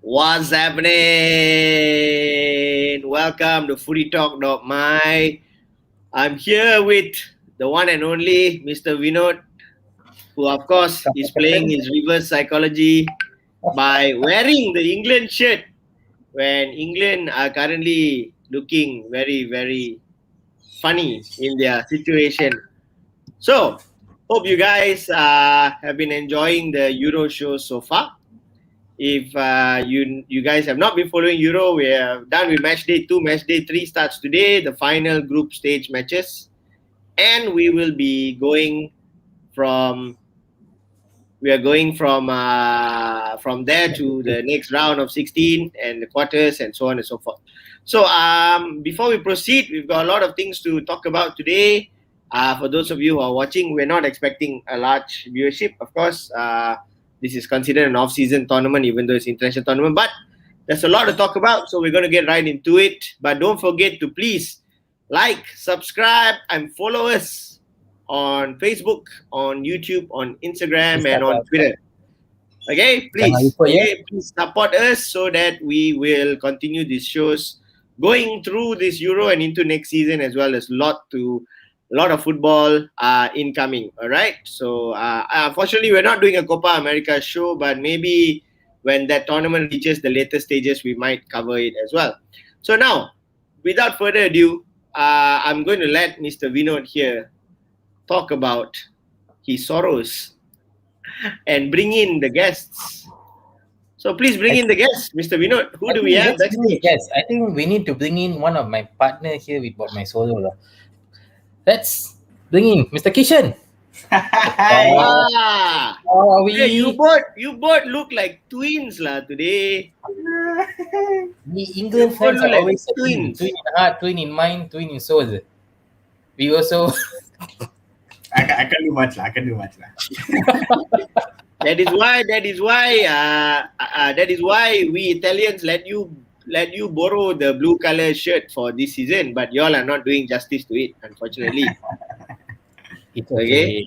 What's happening? Welcome to Footytalk.My. I'm here with the one and only Mr. Vinod, who of course is playing his reverse psychology by wearing the England shirt when England are currently looking very, very funny in their situation. So, hope you guys have been enjoying the Euro show so far. If you guys have not been following Euro, we are done with match day 2. Match day 3 starts today, the final group stage matches. And we will be going from from there to the next round of 16 and the quarters and so on and so forth. So before we proceed, we've got a lot of things to talk about today. For those of you who are watching, we're not expecting a large viewership. Of course, this is considered an off-season tournament, even though it's an international tournament. But there's a lot to talk about, so we're going to get right into it. But don't forget to please like, subscribe, and follow us on Facebook, on YouTube, on Instagram, and on Twitter. Okay, please support us so that we will continue these shows going through this Euro and into next season, as well as a lot of football incoming. All right. So unfortunately, we're not doing a Copa America show, but maybe when that tournament reaches the later stages, we might cover it as well. So now, without further ado, I'm going to let Mr. Vinod here talk about his sorrows and bring in the guests. So please bring in the guests, Mr. Vinod. Who do we have? Yes, I think we need to bring in one of my partner here with my solo. Let's bring in Mr. Kishan. How are we? Hey, you both look like twins today. We England fans are always twins. Twin in heart, twin in mind, twin in soul. We also I can't do much. That is why we Italians let you borrow the blue color shirt for this season, but y'all are not doing justice to it, unfortunately. It's okay.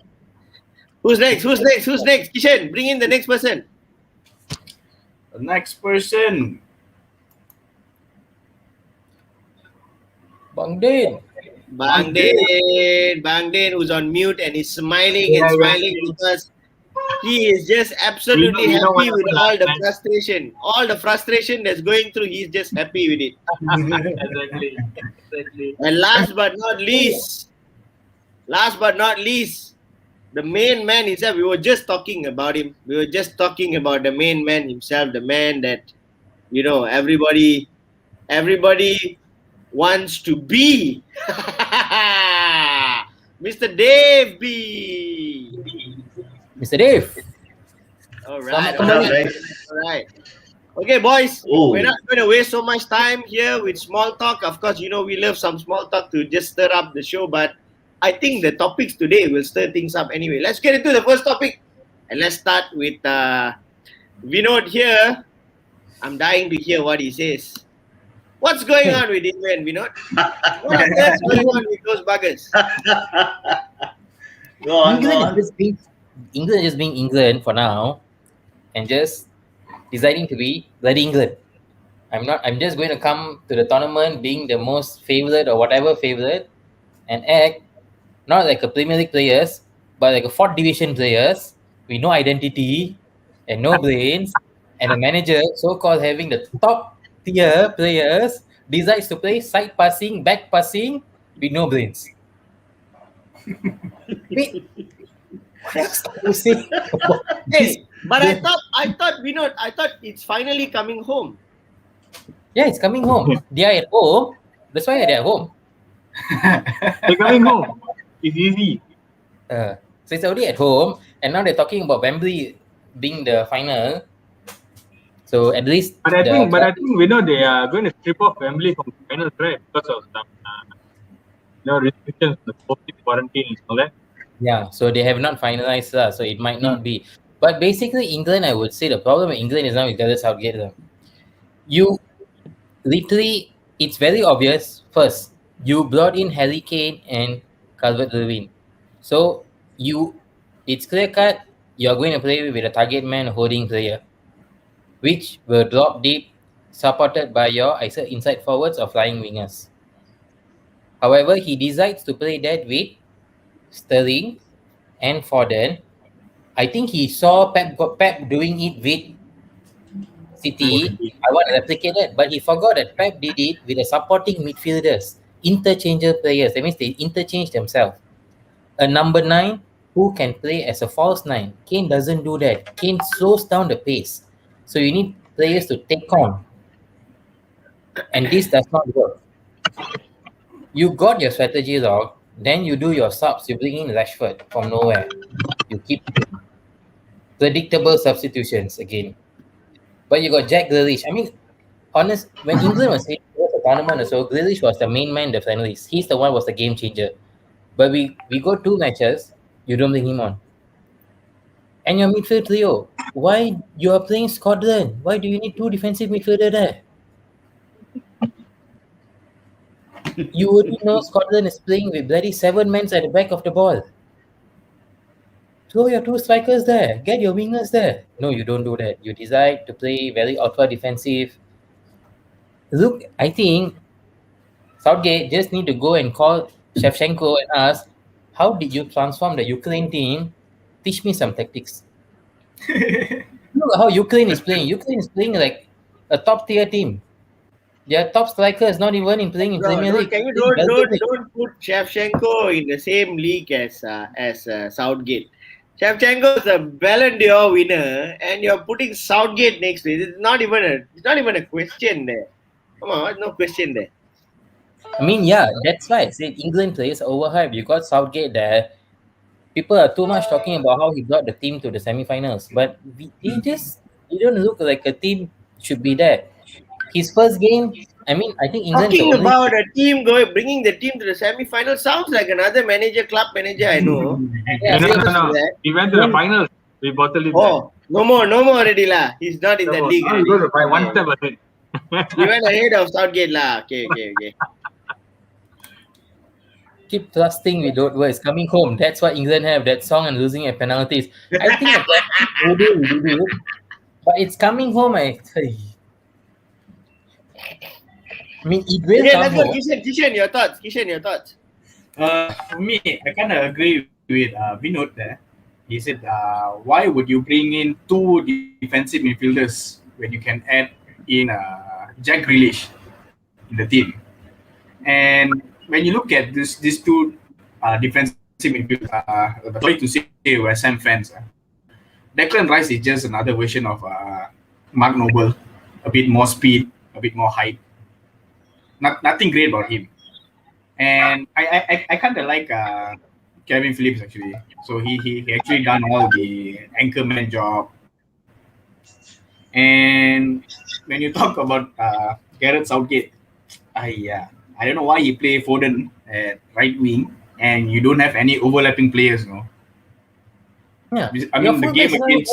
Who's next? Kishan, bring in the next person. The next person. Bang Den, who's on mute and is smiling because he is just absolutely happy with all the frustration that's going through. He's just happy with it. Exactly. And last but not least, the main man himself. We were just talking about him. We were just talking about the main man himself, the man that everybody wants to be. Mr. Dave B. Mr. Dave. All right. Okay, boys. We're not going to waste so much time here with small talk. Of course, we love some small talk to just stir up the show, but I think the topics today will stir things up anyway. Let's get into the first topic, and let's start with Vinod here. I'm dying to hear what he says. What's going on with England, Vinod? What is going on with those buggers? England is just being England for now, and just deciding to be bloody England. I'm just going to come to the tournament being the most favourite or whatever favourite, and act not like a Premier League players, but like a 4th division players with no identity and no brains, and the manager so-called having the top tier players decides to play side passing, back passing with no brains. Wait, what else to say? Hey, but I thought Vinod, it's finally coming home. Yeah, it's coming home. They are at home. That's why they're at home. They're coming home. It's easy. So it's already at home, and now they're talking about Wembley being the final. So at least. But I think we know they are going to strip off Wembley from the final, right? Because of some restrictions, the COVID quarantine and all that. Yeah, so they have not finalized that, so it might not be. But basically, England, I would say the problem with England is now with Gareth Southgate. You literally, it's very obvious. First, you brought in Harry Kane and Calvert-Lewin. So it's clear cut. You're going to play with a target man holding player, which will drop deep, supported by your either inside forwards or flying wingers. However, he decides to play that with Sterling and Foden. I think he saw Pep doing it with City. I want to replicate it, but he forgot that Pep did it with the supporting midfielders, interchangeable players. That means they interchange themselves. A number nine who can play as a false nine. Kane doesn't do that. Kane slows down the pace. So you need players to take on, and this does not work. You got your strategy wrong, then you do your subs. You bring in Rashford from nowhere. You keep predictable substitutions again. But you got Jack Grealish. I mean, honest, when England was in the tournament or so, Grealish was the main man in the friendlies. He's the one was the game changer. But we go 2 matches, you don't bring him on. And your midfield trio, why you are playing Scotland? Why do you need 2 defensive midfielder there? You already know Scotland is playing with bloody 7 men at the back of the ball. Throw your 2 strikers there. Get your wingers there. No, you don't do that. You decide to play very ultra defensive. Look, I think Southgate just need to go and call Shevchenko and ask, how did you transform the Ukraine team? Teach me some tactics. Look how Ukraine is playing. Ukraine is playing like a top tier team. Their top striker is not even in playing in No, Premier no, League. can you Playing Belgium League. don't put Shevchenko in the same league as Southgate. Shevchenko is a Ballon d'Or winner, and you're putting Southgate next to it. It's not even a question there. Come on, no question there. I mean, yeah, that's why I said England players are overhyped. You got Southgate there. People are too much talking about how he brought the team to the semi-finals, but he don't look like a team should be there. His first game, I mean, I think England's the Talking only about a team bringing the team to the semi-final sounds like another club manager I know. Yeah, No, same. no, no. He went to the finals. We bottled it. Oh, no more already lah. He's not in the league. Now he goes to buy one step ahead. He went ahead of Southgate lah. Okay. Keep trusting we don't work. It's coming home. That's what England have. That song and losing at penalties. I think at that we do it, but it's coming home. I mean, it will Okay, come let's go. home. Kishan, your thoughts. For me, I kind of agree with Vinod there. He said, why would you bring in 2 defensive midfielders when you can add in Jack Grealish in the team? And when you look at these 2 defensive midfielders, sorry to say West Ham fans, Declan Rice is just another version of Mark Noble, a bit more speed, a bit more height. Nothing great about him. And I kind of like Kevin Phillips actually. So he actually done all the anchorman job. And when you talk about Gareth Southgate, I don't know why he play Foden at right wing and you don't have any overlapping players, no. Yeah, I mean the game against.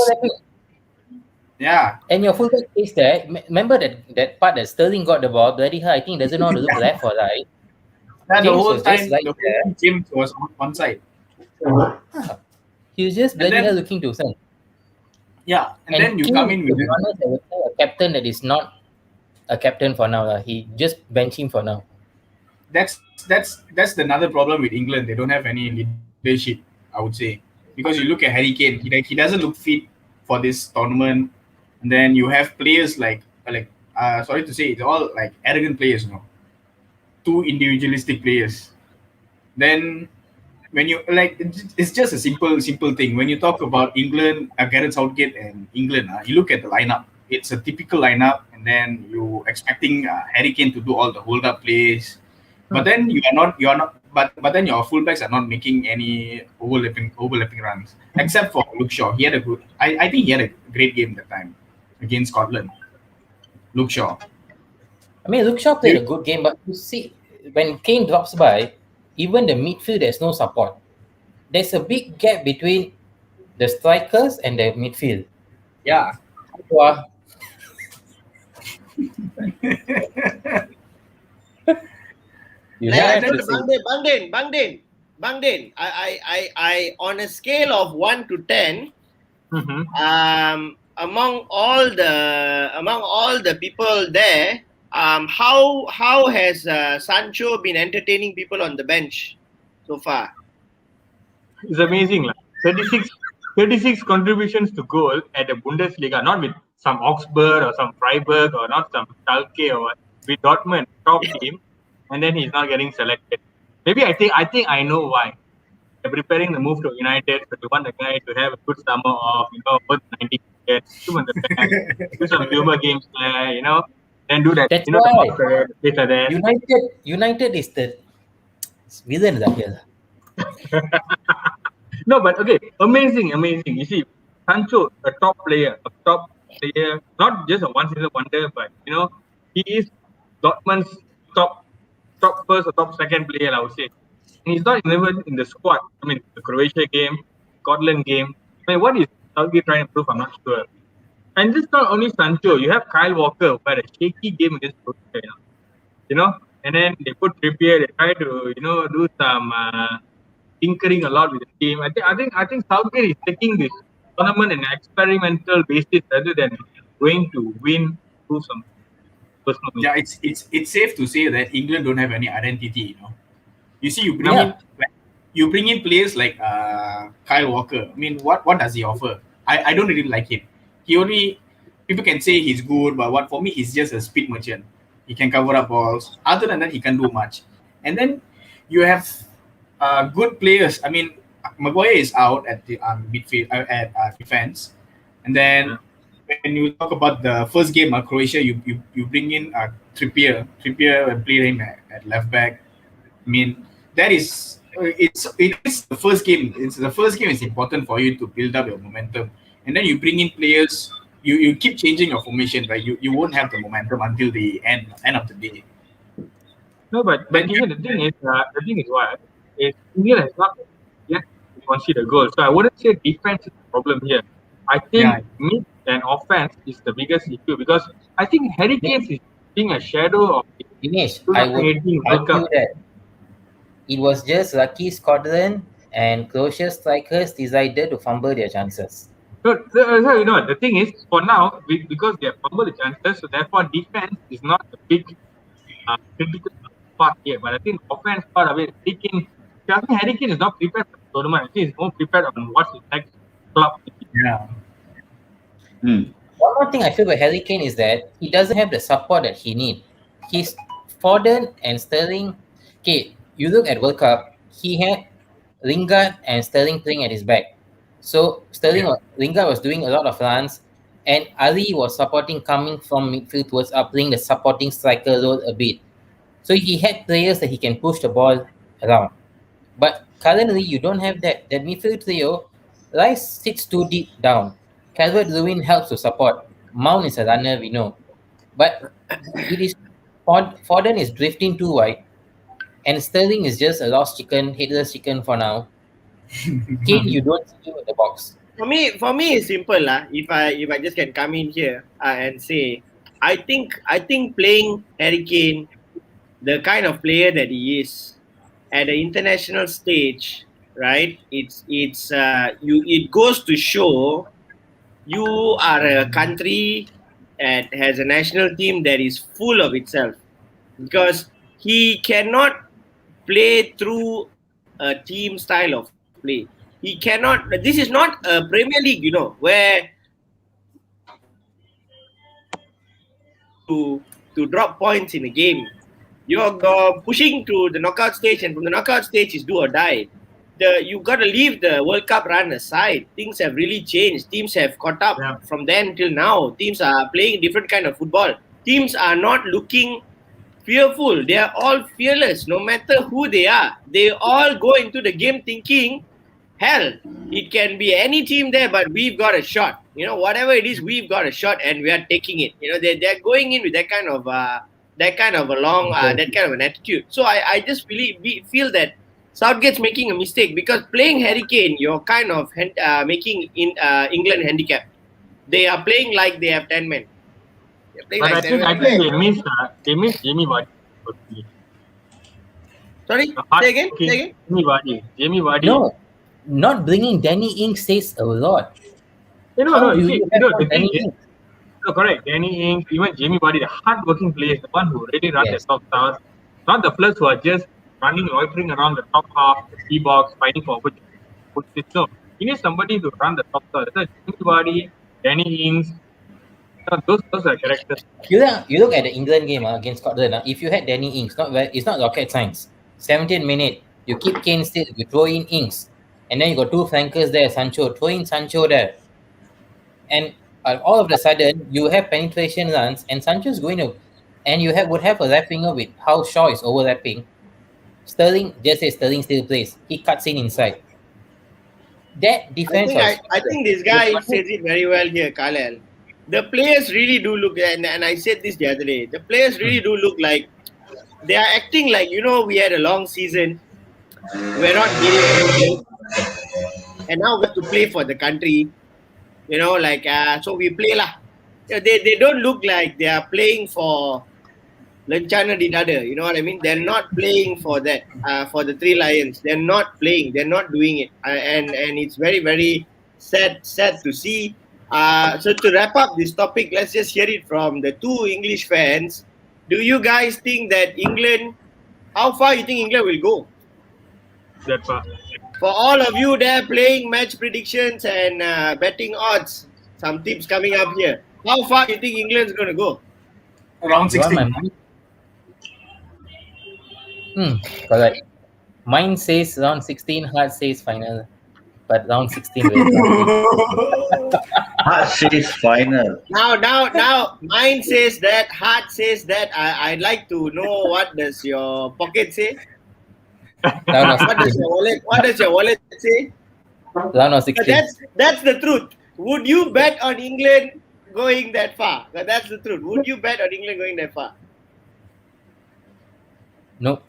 Yeah. And your fullback is there. Remember that part that Sterling got the ball, bloody hell, I think he doesn't know how to look left or right. The James whole was time, just right the there. whole James was on side. He was just bloody hell looking to send. Yeah, and then you King, come in to with be honest, I would say a captain that is not a captain for now. He just bench him for now. that's another problem with England. They don't have any leadership, I would say, because you look at Harry Kane. He doesn't look fit for this tournament. And then you have players like sorry to say, it's all like arrogant players, you know, too individualistic players. Then when you it's just a simple thing. When you talk about England, Gareth Southgate and England, you look at the lineup. It's a typical lineup, and then you expecting Harry Kane to do all the hold up plays, but then you are not. But then your fullbacks are not making any overlapping runs, except for Luke Shaw. He had a good. I think he had a great game that time against Scotland. Luke Shaw. I mean, Luke Shaw played a good game, but you see, when Kane drops by, even the midfield, there's no support. There's a big gap between the strikers and the midfield. Yeah. Wow. Bangden. I on a scale of 1 to 10, among all the people there, how has Sancho been entertaining people on the bench so far? It's amazing. Like 36 contributions to goal at the Bundesliga, not with some Augsburg or some Freiburg or not some Schalke or what, with Dortmund, top team, and then he's not getting selected. Maybe I think I know why. They're preparing the move to United, so they want the guy to have a good summer off, worth 90 minutes, do some humor games there, then do that, That's the why boxer, this or that. United is the villain here. No, but okay, amazing. You see, Sancho, a top player, not just a one-season wonder, but he is Dortmund's top first or top second player, I would say. And he's not even in the squad. I mean, the Croatia game, Scotland game. I mean, what is Southgate trying to prove? I'm not sure. And this not only Sancho, you have Kyle Walker who had a shaky game against Croatia, and then they put Trippier. They try to do some tinkering a lot with the team. I think Southgate is taking this tournament in an experimental basis rather than going to win through some personal. Yeah, it's safe to say that England don't have any identity. You see, you bring in players like Kyle Walker. I mean, what does he offer? I don't really like him. He only people can say he's good, but what for me he's just a speed merchant. He can cover up balls. Other than that, he can't do much. And then you have good players. I mean, Maguire is out at the midfield at defense, and then when you talk about the first game of Croatia, you bring in Trippier and play him at left back. I mean, that is it is the first game. It's the first game is important for you to build up your momentum, and then you bring in players. You keep changing your formation, right? You won't have the momentum until the end of the day. No, but even the thing is what is England has not yet conceded a goal. So I wouldn't say defense is the problem here. I think mid and offense is the biggest issue because I think Harry Kane is being a shadow of the Dinesh, I would 2018 World argue Cup. that it was just lucky Scotland and Croatia strikers decided to fumble their chances. So the thing is, for now, because they have fumbled the chances, so therefore defense is not a big critical part here. But I think offense part of it, Harry Kane is not prepared for the tournament. I think he's more prepared on what's his next club. Yeah. One more thing I feel about Harry Kane is that he doesn't have the support that he needs. He's Foden and Sterling. Okay, you look at World Cup, he had Lingard and Sterling playing at his back. So Lingard was doing a lot of runs, and Ali was supporting coming from midfield towards up, playing the supporting striker role a bit. So he had players that he can push the ball around. But currently, you don't have that. That midfield trio, Rice sits too deep down. Calvert-Lewin helps to support. Mount is a runner, we know. But it is Foden is drifting too wide, and Sterling is just a lost chicken, headless chicken for now. Kane, you don't see him in the box. For me, it's simple lah. If I just can come in here and say, I think playing Harry Kane, the kind of player that he is, at the international stage, right? It goes to show you are a country that has a national team that is full of itself, because he cannot play through a team style of play. He cannot. This is not a Premier League, where to drop points in a game. You're pushing to the knockout stage, and from the knockout stage is do or die. You've got to leave the World Cup run aside. Things have really changed. Teams have caught up from then till now. Teams are playing different kind of football. Teams are not looking fearful. They are all fearless, no matter who they are. They all go into the game thinking, hell, it can be any team there, but we've got a shot. Whatever it is, we've got a shot, and we are taking it. They're going in with that kind of that kind of an attitude. So I just feel that Southgate's making a mistake, because playing Harry Kane, you're kind of making England handicapped. They are playing like they have 10 men. But I think they miss Jamie Vardy. Sorry, say again. Jamie Vardy. No, not bringing Danny Ings says a lot. How No. do You you see, have no the thing Danny is, Ings? no, correct. Danny Ings, even Jamie Vardy, the hard-working players, the one who really run the Yes. top stars, not the players who are just running, loitering around the top half, the box, fighting for opportunities. No, you need somebody to run the top stars. That's Jamie Vardy, Danny Ings. Those are characters. You look at the England game against Scotland. If you had Danny Ings, it's not rocket science. 17th minute, you keep Kane still, you throw in Ings, and then you got two flankers there, Sancho, throw in Sancho there, and all of a sudden you have penetration runs, and Sancho's going to, and you have would have a left winger with how Shaw is overlapping. Sterling just says Sterling still plays. He cuts in inside. That I defense think of I Scotland think this would guy not have. says it very well here, Carlel. The players really do look, and I said this the other day. The players really Hmm. do look like they are acting like we had a long season. We're not getting any break, and now we have to play for the country. So we play lah. They don't look like they are playing for Lencana di Dada. You know what I mean? They're not playing for that. For the Three Lions, they're not playing. They're not doing it, and it's very very sad to see. So to wrap up this topic, let's just hear it from the two English fans. Do you guys think that England? How far you think England will go? That part. For all of you there playing match predictions and betting odds, some tips coming up here. How far you think England's going to go? Round You want my 16. money? Hmm, correct. Mine says round 16, heart says final, but round 16 will come in. Heart says final. Now, mine says that, heart says that. I'd like to know what does your pocket say? Round of What does 16. your wallet? What does your wallet say? Round of 16. That's the truth. Would you bet on England going that far? That's the truth. Would you bet on England going that far? No.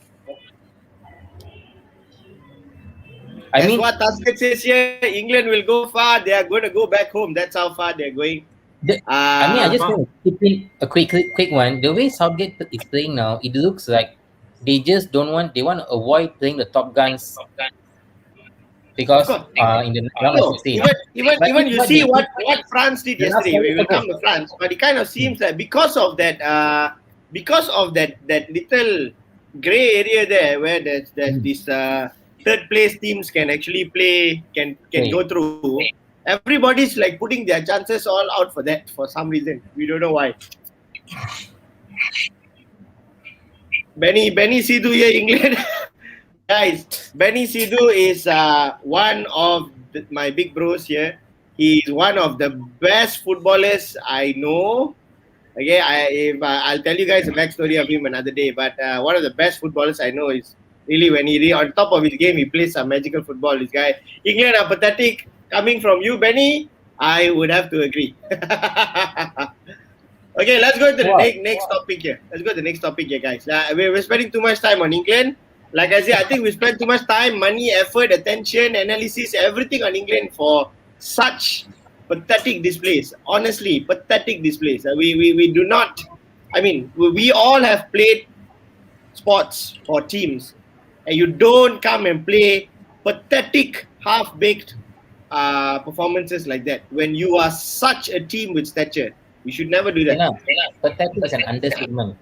That's mean, what Tusket says here. England will go far. They are going to go back home. That's how far they're going. I just want to keep in a quick one. The way Southgate is playing now, it looks like they just they want to avoid playing the top guns because Of course. in the round of No, 16. even you see what France did The last yesterday. We will okay. come to France, but it kind of seems that because of that little gray area there where there's this third place teams can actually play can go through. Everybody's like putting their chances all out for that for some reason. We don't know why. Benny Sidhu here, England. Guys, Benny Sidhu is one of my big bros here. He's one of the best footballers I know. Okay, I'll tell you guys a backstory of him another day. But one of the best footballers I know is really when on top of his game, he plays some magical football. This guy, England are pathetic. Coming from you, Benny, I would have to agree. Okay, let's go to the next topic here. Let's go to the next topic here, guys. We're spending too much time on England. Like I said, I think we spent too much time, money, effort, attention, analysis, everything on England for such pathetic displays. Honestly, pathetic displays. We do not. I mean, we all have played sports for teams, and you don't come and play pathetic, half-baked performances like that when you are such a team with stature. You should never do that. Pathetic is an understatement.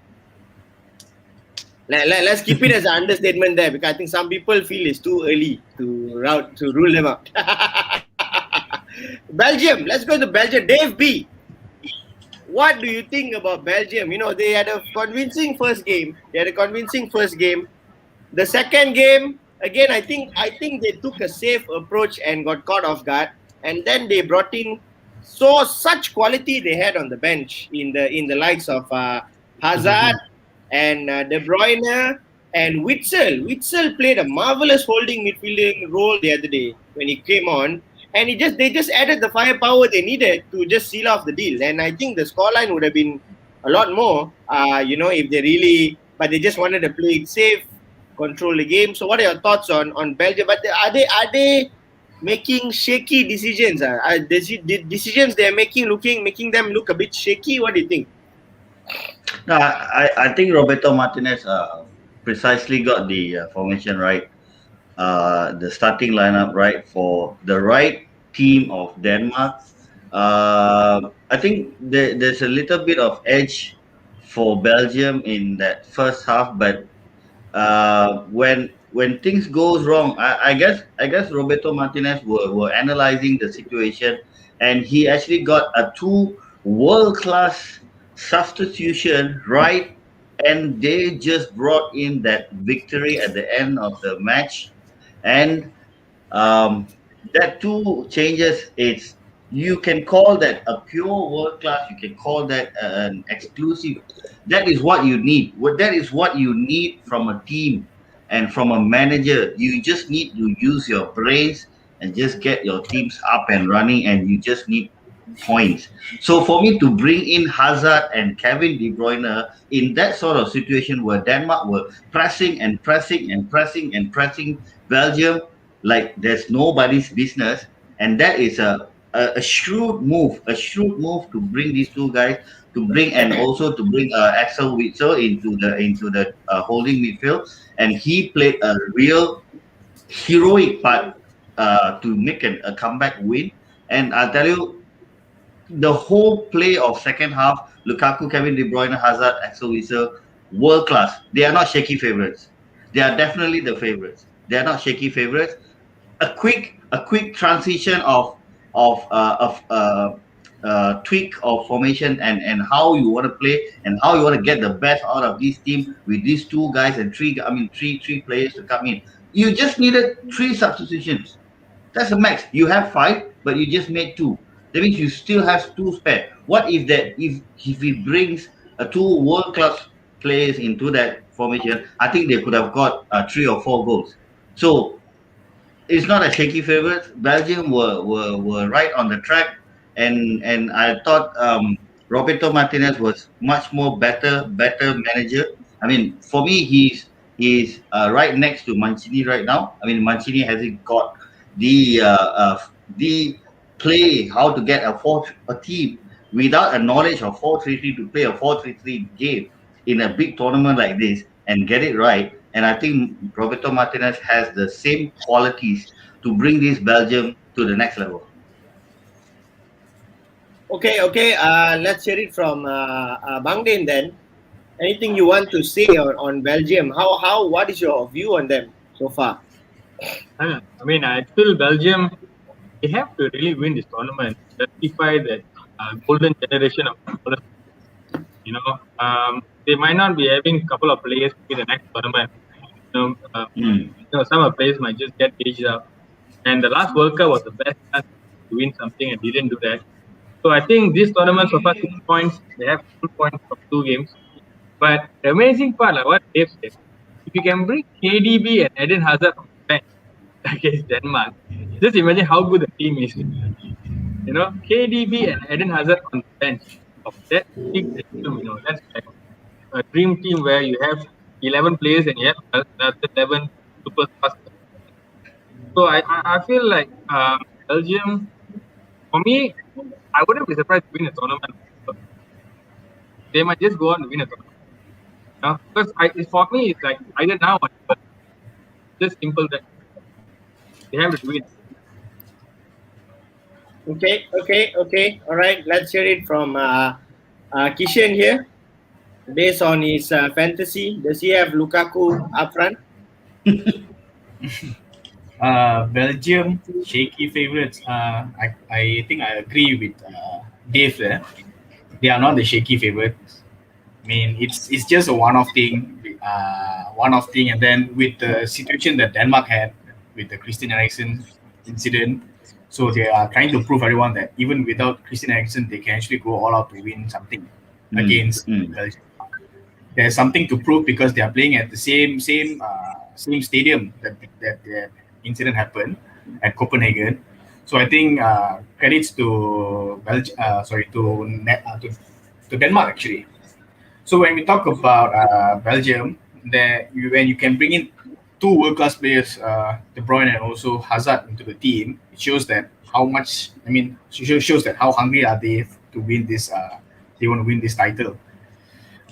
Let's keep it as an understatement there because I think some people feel it's too early to rule them out. Belgium, let's go to Belgium. Dave B, what do you think about Belgium? They had a convincing first game. The second game, again, I think they took a safe approach and got caught off guard. And then they brought in such quality they had on the bench in the likes of Hazard and De Bruyne and Witsel. Witsel played a marvelous holding midfielding role the other day when he came on, and they just added the firepower they needed to just seal off the deal. And I think the scoreline would have been a lot more, if they really, but they just wanted to play it safe, control the game. So, what are your thoughts on Belgium? But are they making shaky decisions? The decisions they're making them look a bit shaky? What do you think? No, I think Roberto Martinez precisely got the formation right, the starting lineup right for the right team of Denmark I think there's a little bit of edge for Belgium in that first half, but when things goes wrong, I guess Roberto Martinez were analyzing the situation, and he actually got a two world class substitution right, and they just brought in that victory at the end of the match, and um, that two changes, it's you can call that a pure world class, you can call that an exclusive. That is what you need. That is what you need from a team and from a manager. You just need to use your brains and just get your teams up and running, and you just need points. So for me to bring in Hazard and Kevin De Bruyne in that sort of situation where Denmark were pressing and pressing and pressing and pressing Belgium like there's nobody's business, and that is a shrewd move to bring these two guys, to bring, and also to bring Axel Witsel into the holding midfield, and he played a real heroic part to make a comeback win. And I tell you, the whole play of second half, Lukaku, Kevin De Bruyne, Hazard, Axel Witsel, world class. They are not shaky favorites. They are definitely the favorites. They are not shaky favorites. A quick transition of tweak of formation, and how you want to play and how you want to get the best out of this team with these two guys and three players to come in. You just needed three substitutions. That's the max. You have five, but you just made two. That means you still have two spare. What if that if he brings two world class players into that formation? I think they could have got three or four goals. So it's not a shaky favorite. Belgium were right on the track, and I thought Roberto Martinez was much more better manager. I mean, for me, he's right next to Mancini right now. I mean, Mancini hasn't got the the play how to get a team without a knowledge of 4-3-3 to play a 4-3-3 game in a big tournament like this and get it right. And I think Roberto Martinez has the same qualities to bring this Belgium to the next level. Okay. Let's hear it from Bang Din then. Anything you want to say on Belgium? What is your view on them so far? I feel Belgium, they have to really win this tournament, justify that golden generation of footballers. They might not be having a couple of players in the next tournament. Some players might just get aged up. And the last World Cup was the best chance to win something and didn't do that. So I think this tournament so far 6 points. They have 2 points from 2 games. But the amazing part, like what Dave said, if you can bring KDB and Eden Hazard from the bench against Denmark, just imagine how good the team is. KDB and Eden Hazard on the bench of that big team, that's like a dream team where you have 11 players and you have another 11 superstars. So I feel like Belgium, for me, I wouldn't be surprised to win a tournament. They might just go on to win a tournament. Because for me, it's like either now or never. Just simple that they have to win. Okay. All right. Let's hear it from Kishan here. Based on his fantasy, does he have Lukaku up front? Belgium shaky favorites. I think I agree with Dave there. They are not the shaky favorites. I mean, it's just a one-off thing, and then with the situation that Denmark had with the Christian Eriksen incident, so they are trying to prove everyone that even without Christian Eriksen, they can actually go all out to win something against Belgium. There's something to prove because they are playing at the same stadium that the incident happened at Copenhagen. So I think credits to to Denmark actually. So when we talk about Belgium, when you can bring in 2 world-class players, De Bruyne and also Hazard into the team, it shows that how much. I mean, shows that how hungry are they to win this. They want to win this title,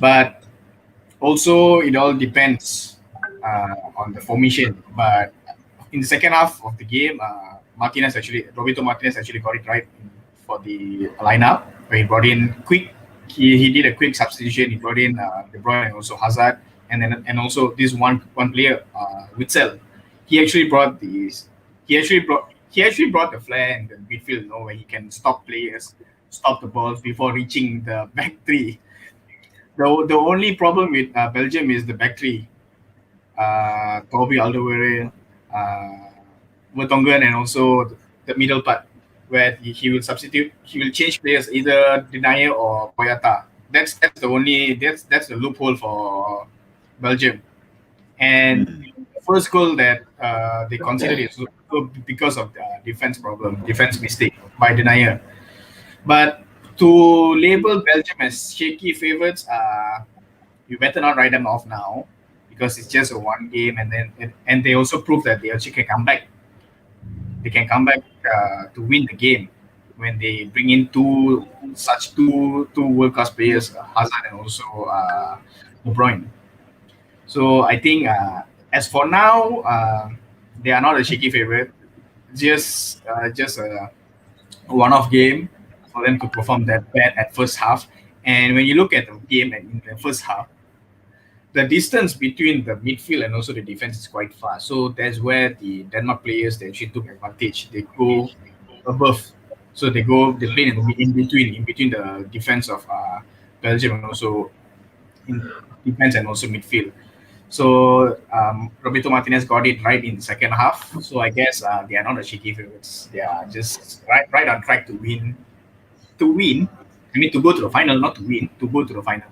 but also it all depends on the formation. But in the second half of the game, Roberto Martinez actually got it right for the lineup where he brought in quick. He did a quick substitution. He brought in De Bruyne and also Hazard, and also this one player, Witzel. He actually brought these. He actually brought the flair in the midfield, where he can stop players, stop the balls before reaching the back three. The only problem with Belgium is the back three. Toby Alderweireld, Vertonghen, and also the middle part, where he will substitute. He will change players, either Denier or Boyata. That's the loophole for Belgium. And Mm. the first goal that they considered is because of the defense mistake by Denier. But to label Belgium as shaky favorites, you better not write them off now, because it's just a one game, and they also prove that they actually can come back. They can come back to win the game when they bring in two world class players, Hazard and also De Bruyne. So I think, as for now, they are not a shaky favorite. Just a one-off game for them to perform that bad at first half. And when you look at the game in the first half, the distance between the midfield and also the defense is quite far. So that's where the Denmark players, they actually took advantage. They go above, so they play in between the defense of Belgium, and also in defense and also midfield. So Roberto Martinez got it right in the second half. So I guess they are not the shaky favorites. They are just right on track to win. To win, I mean, to go to the final, not to win, to go to the final.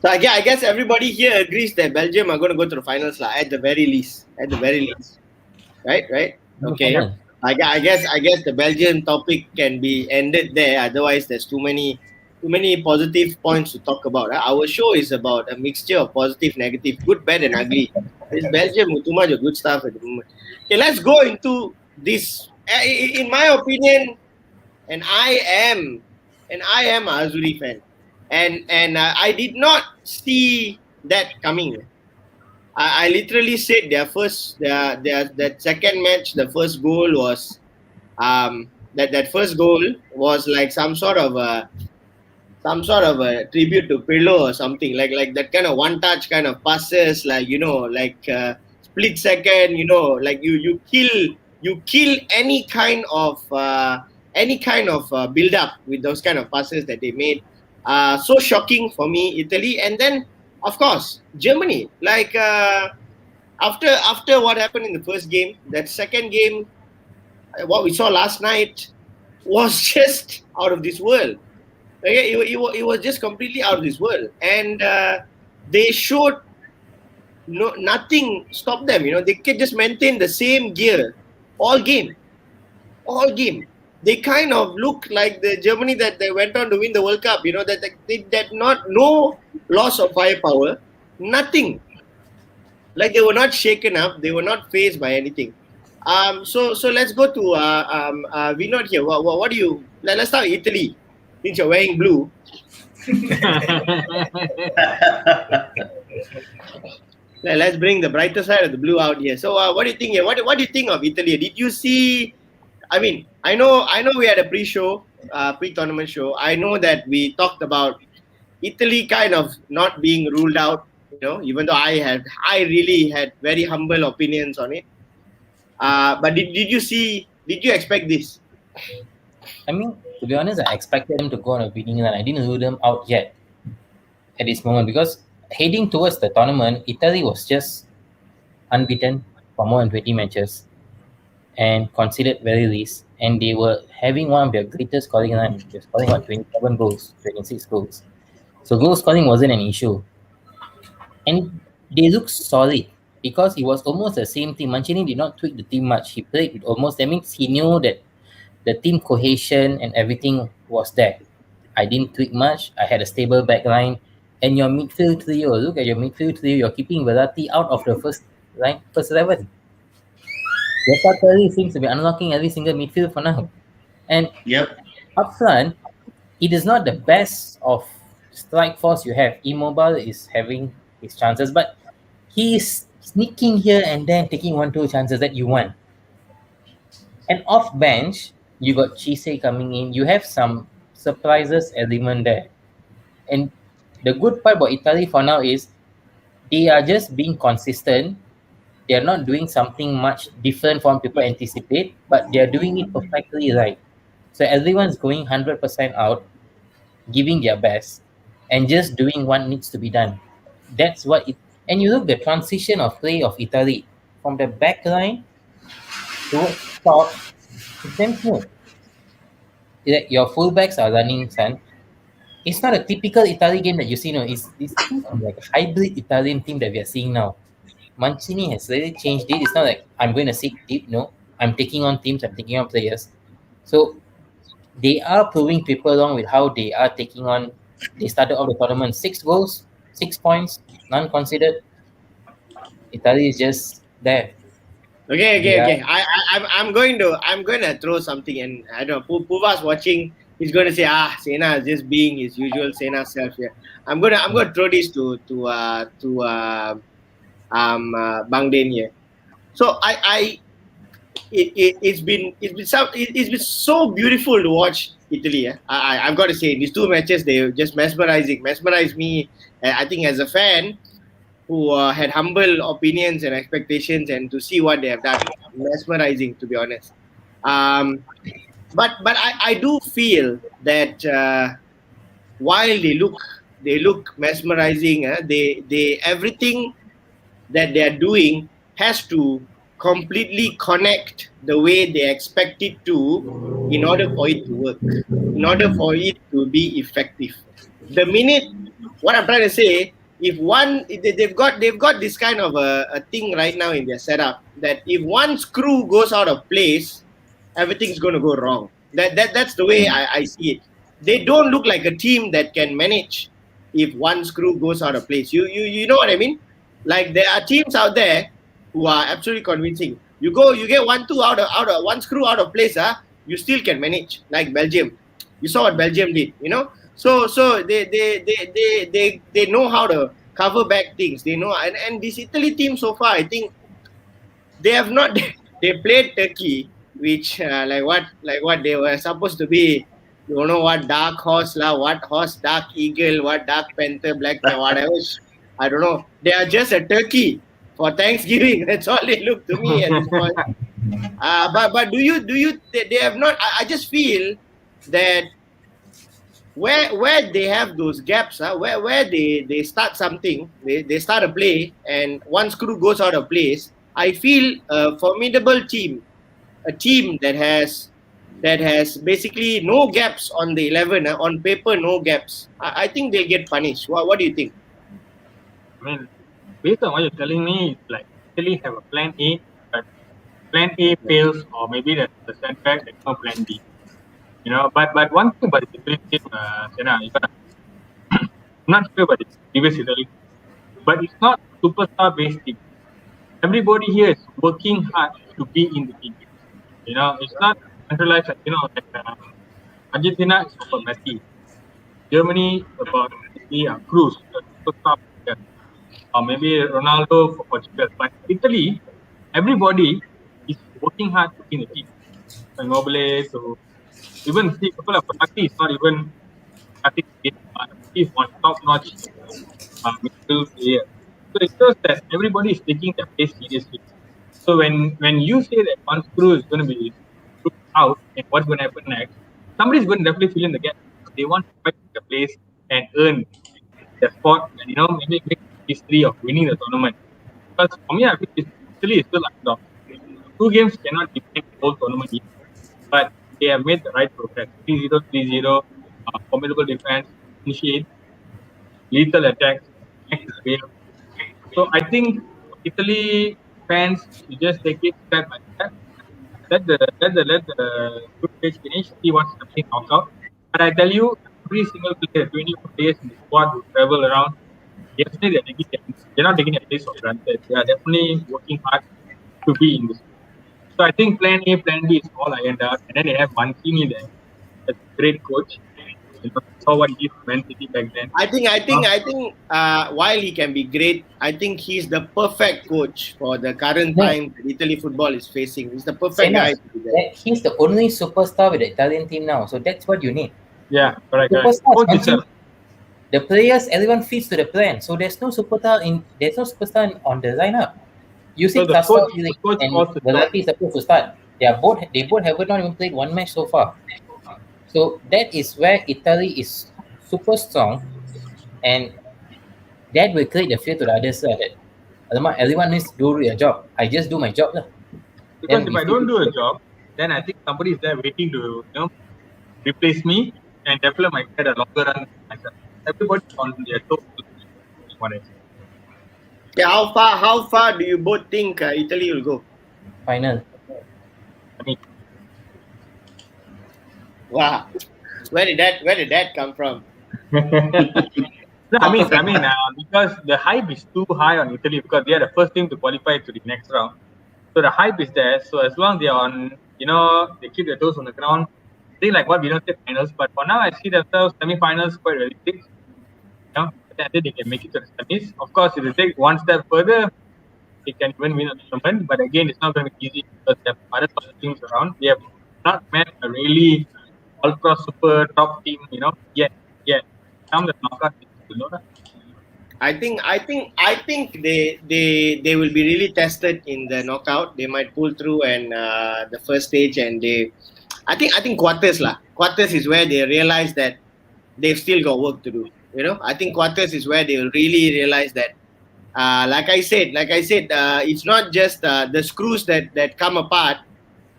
So I guess everybody here agrees that Belgium are going to go to the finals, lah, at the very least. At the very least, right? Okay. I guess the Belgian topic can be ended there. Otherwise, there's too many positive points to talk about. Our show is about a mixture of positive, negative, good, bad, and ugly. This Belgium with too much of good stuff at the moment. Okay, let's go into this. In my opinion, and I am a Azuri fan, and I did not see that coming. I literally said that second match, the first goal was that first goal was like some sort of a tribute to Pirlo or something, like that kind of one touch kind of passes, like split second, like you kill any kind of build up with those kind of passes that they made. So shocking for me, Italy, and then of course Germany. Like after what happened in the first game, that second game, what we saw last night was just out of this world. Okay, it was just completely out of this world, and they showed nothing stopped them. They could just maintain the same gear all game, all game. They kind of look like the Germany that they went on to win the World Cup. That they did not no loss of firepower, nothing. Like they were not shaken up, they were not phased by anything. So let's go to Vinod here. What do you? Let's start with Italy. Since you're wearing blue, let's bring the brighter side of the blue out here. So what do you think here? What do you think of Italy? Did you see? I mean, I know we had a pre-show, pre-tournament show. I know that we talked about Italy kind of not being ruled out. Even though I really had very humble opinions on it. But did you see? Did you expect this? I mean, to be honest, I expected them to go on a winning run. I didn't rule them out yet at this moment, because heading towards the tournament, Italy was just unbeaten for more than 20 matches and conceded very least. And they were having one of their greatest scoring runs. They were scoring 27 goals, 26 goals. So goal scoring wasn't an issue. And they looked solid because it was almost the same team. Mancini did not tweak the team much. He played with almost, that means he knew that the team cohesion and everything was there. I didn't tweak much. I had a stable back line. And your midfield trio, look at your midfield trio. You're keeping Verratti out of the first 11. Terry seems to be unlocking every single midfield for now. And Yep. up front, it is not the best of strike force you have. Immobile is having his chances, but he is sneaking here and then taking 1-2 chances that you want. And off bench, You got Chise coming in. You have some surprises element there. And the good part about Italy for now is they are just being consistent. They are not doing something much different from people anticipate, but they are doing it perfectly right. So everyone's going 100% out, giving their best, and just doing what needs to be done. That's what it. And you look the transition of play of Italy from the back line towards top. It's damn smooth. Your fullbacks are running, son. It's not a typical Italy game that you see now. It's like a hybrid Italian team that we are seeing now. Mancini has really changed it. It's not like I'm going to sit deep. No, I'm taking on teams. I'm taking on players. So they are proving people wrong with how they are taking on. They started off the tournament 6 goals, 6 points, none considered. Italy is just there. Okay, They okay, are okay. I'm going to throw something, and I don't know. Puva's watching. He's going to say, Sena is just being his usual Sena self here. I'm going to throw this to Bang Den here. So it's been so beautiful to watch Italy. I've got to say, these two matches, they just mesmerized me. I think as a fan who had humble opinions and expectations, and to see what they have done, mesmerizing, to be honest. Um, but I do feel that while they look mesmerizing, they everything that they are doing has to completely connect the way they expect it to, in order for it to work, in order for it to be effective. The minute, what I'm trying to say, if one they've got this kind of a thing right now in their setup, that if one screw goes out of place, everything's going to go wrong. That's the way I see it. They don't look like a team that can manage if one screw goes out of place. You know what I mean? Like, there are teams out there who are absolutely convincing. You get one two out of one screw out of place, you still can manage. Like Belgium, you saw what Belgium did. So they know how to cover back things. They know, and this Italy team so far, I think they have not. They played Turkey, which like what they were supposed to be. You don't know what dark horse lah, what horse, dark eagle, what dark panther, black panther, whatever. I don't know. They are just a turkey for Thanksgiving. That's all they look to me at this point. But do you they have not? I just feel that where they have those gaps, where they start something, they start a play, and one screw goes out of place. I feel a formidable team, a team that has basically no gaps on the 11, on paper, no gaps. I think they'll get punished. What do you think? I mean, based on what you're telling me, it's like actually have a plan A, but plan A fails, or maybe there's a setback, there's no plan B. But one thing about the Italy team, Sena, I'm not sure about the previous Italy, but it's not superstar based team. Everybody here is working hard to be in the team. It's not centralized, like Argentina is about Messi, Germany about Cruz, the superstar player, or maybe Ronaldo for Portugal. But Italy, everybody is working hard to be in the team. From Immobile to even see a couple of Parati is not even starting the game. He's one top-notch midfield player. So it shows that everybody is taking their place seriously. So when you say that one screw is going to be out and what's going to happen next, somebody's going to definitely fill in the gap. They want to fight the place and earn the spot, and maybe make history of winning the tournament. Because for me, I think it's actually still underdog. 2 games cannot define the whole tournament yet, but they have made the right progress. 3-0, 3-0, formidable defense, initiate, lethal attacks, next wave. So I think Italy fans, you just take it step by step. Let the group stage finish. See what's happening knockout. But I tell you, every single player, 24 players in the squad who travel around, definitely they're not taking a place for granted. They are definitely working hard to be in this. So I think plan A, plan B is all ironed out, and then they have Mancini there. That's a great coach. Saw what he did to Man City back then. While he can be great, I think he's the perfect coach for the current No, time that Italy football is facing. He's the perfect same guy as to do that. that he's the only superstar with the Italian team now. So that's what you need. Yeah, correct, correct. Superstars Coach mentioned itself. the players, everyone fits to the plan. So there's no superstar on the lineup. You So said Costa the Healing coach and calls the shot. Verratti is supposed to start. They both have not even played one match so far. So that is where Italy is super strong, and that will create the fear to the other side that alamak, everyone needs to do your job. I just do my job lah. Because Then if we I feel don't do a job, then I think somebody is there waiting to replace me, and definitely might get a longer run than myself. Everybody's on their toes. What I say. Okay, how far do you both think Italy will go? final. I mean, Wow, where did that come from? no, because the hype is too high on Italy because they are the first team to qualify to the next round. So the hype is there. So as long they're on, they keep their toes on the ground. I think like what we don't say finals, but for now I see themselves semi-finals quite realistic. I think they can make it to the semis. Of course, if they take one step further, they can even win a tournament. But again, it's not going to be easy because there are other top teams around. They have not met a really ultra super top team, yet. Yet, come the knockout, lah. I think they will be really tested in the knockout. They might pull through and the first stage, and I think quarters lah. Quarters is where they realize that they've still got work to do. I think quarters is where they will really realize that. Like I said, it's not just the screws that come apart.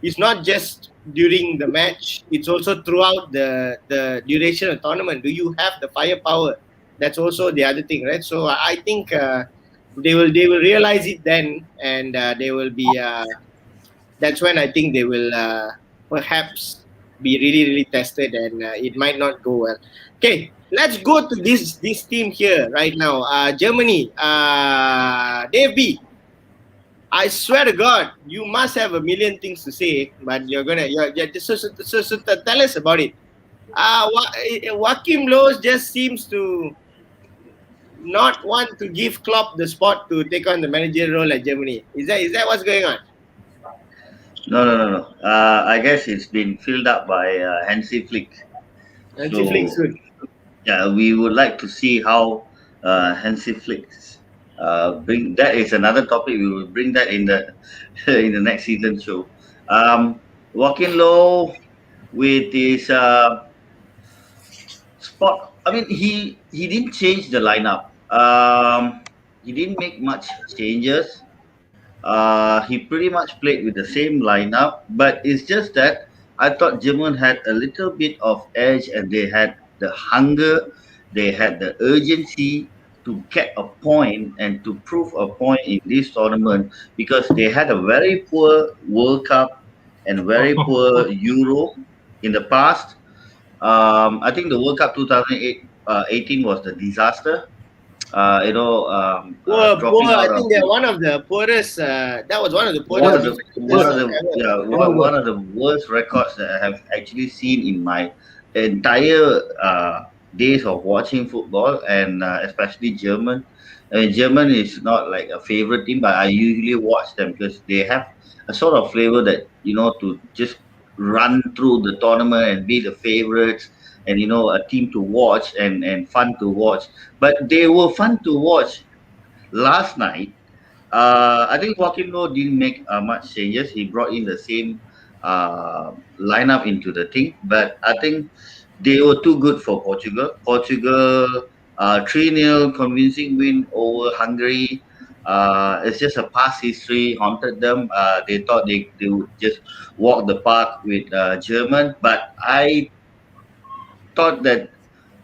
It's not just during the match. It's also throughout the duration of the tournament. Do you have the firepower? That's also the other thing, right? So I think they will realize it then, and they will be. That's when I think they will perhaps be really really tested, and it might not go well. Okay, let's go to this team here right now. Germany. Dave B. I swear to God, you must have a million things to say, but so tell us about it. Joachim Low just seems to not want to give Klopp the spot to take on the manager role at Germany. Is that what's going on? No. I guess it's been filled up by Hansi Flick. Nancy Flick's So good. yeah, we would like to see how Hansi Flick's bring. That is another topic. We will bring that in the in the next season show. Walking low with his spot. I mean, he didn't change the lineup. He didn't make much changes. He pretty much played with the same lineup, but it's just that I thought German had a little bit of edge and they had the hunger, they had the urgency to get a point and to prove a point in this tournament because they had a very poor World Cup and very poor Euro in the past. I think the World Cup 2018 was the disaster. Poor. Dropping I out think of they're one of the poorest. That was one of the one poorest of the defenses ever. one of the worst records that I have actually seen in my entire days of watching football, and especially German. I mean, German is not like a favorite team, but I usually watch them because they have a sort of flavor that to just run through the tournament and be the favorites, and a team to watch and fun to watch. But they were fun to watch last night. I think Joaquim Low didn't make much changes. He brought in the same lineup into the team, but I think they were too good for Portugal. Portugal 3-0 convincing win over Hungary. It's just a past history haunted them. They thought they would just walk the park with German, but I thought that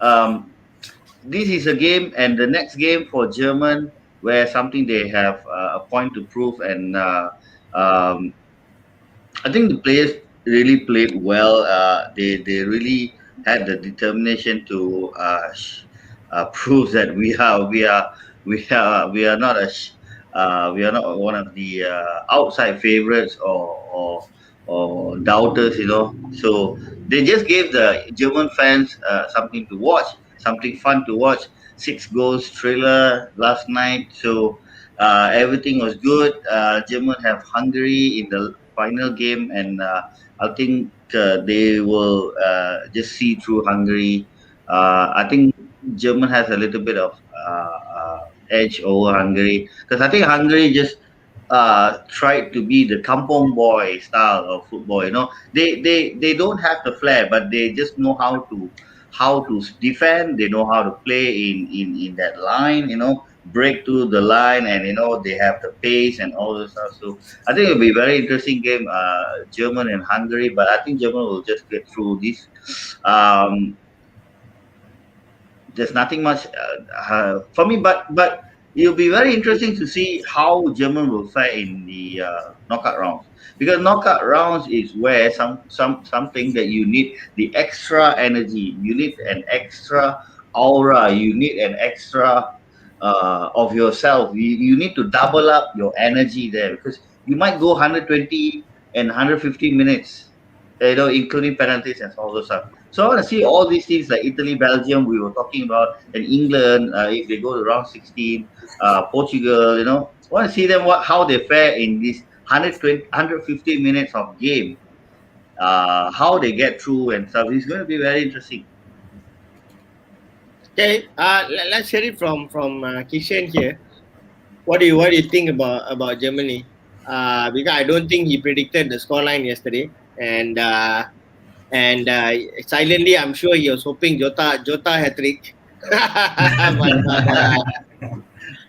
um, this is a game, and the next game for German, where something they have a point to prove, and um, I think the players really played well. They really had the determination to prove that we are not we are not one of the outside favorites, or or doubters, So they just gave the German fans something to watch, something fun to watch. 6 goals thriller last night, so everything was good. German have Hungary in the final game, and I think they will just see through Hungary. I think German has a little bit of edge over Hungary, because I think Hungary just tried to be the kampong boy style of football. They don't have the flair, but they just know how to defend. They know how to play in that line. Break through the line, and they have the pace and all those stuff. So I think it'll be a very interesting game, German and Hungary. But I think German will just get through this. Um, there's nothing much for me, but it'll be very interesting to see how German will fare in the knockout rounds, because knockout rounds is where something that you need the extra energy, you need an extra aura, you need an extra of yourself. You need to double up your energy there, because you might go 120 and 150 minutes, including penalties and all those stuff. So I want to see all these teams like Italy, Belgium, we were talking about, and England, if they go to round 16, Portugal, I want to see them how they fare in this 120, 150 minutes of game, how they get through and stuff. It's going to be very interesting. Okay, let's hear it from Kishan here. What do you think about Germany? Because I don't think he predicted the scoreline yesterday, and silently I'm sure he was hoping Jota hat trick.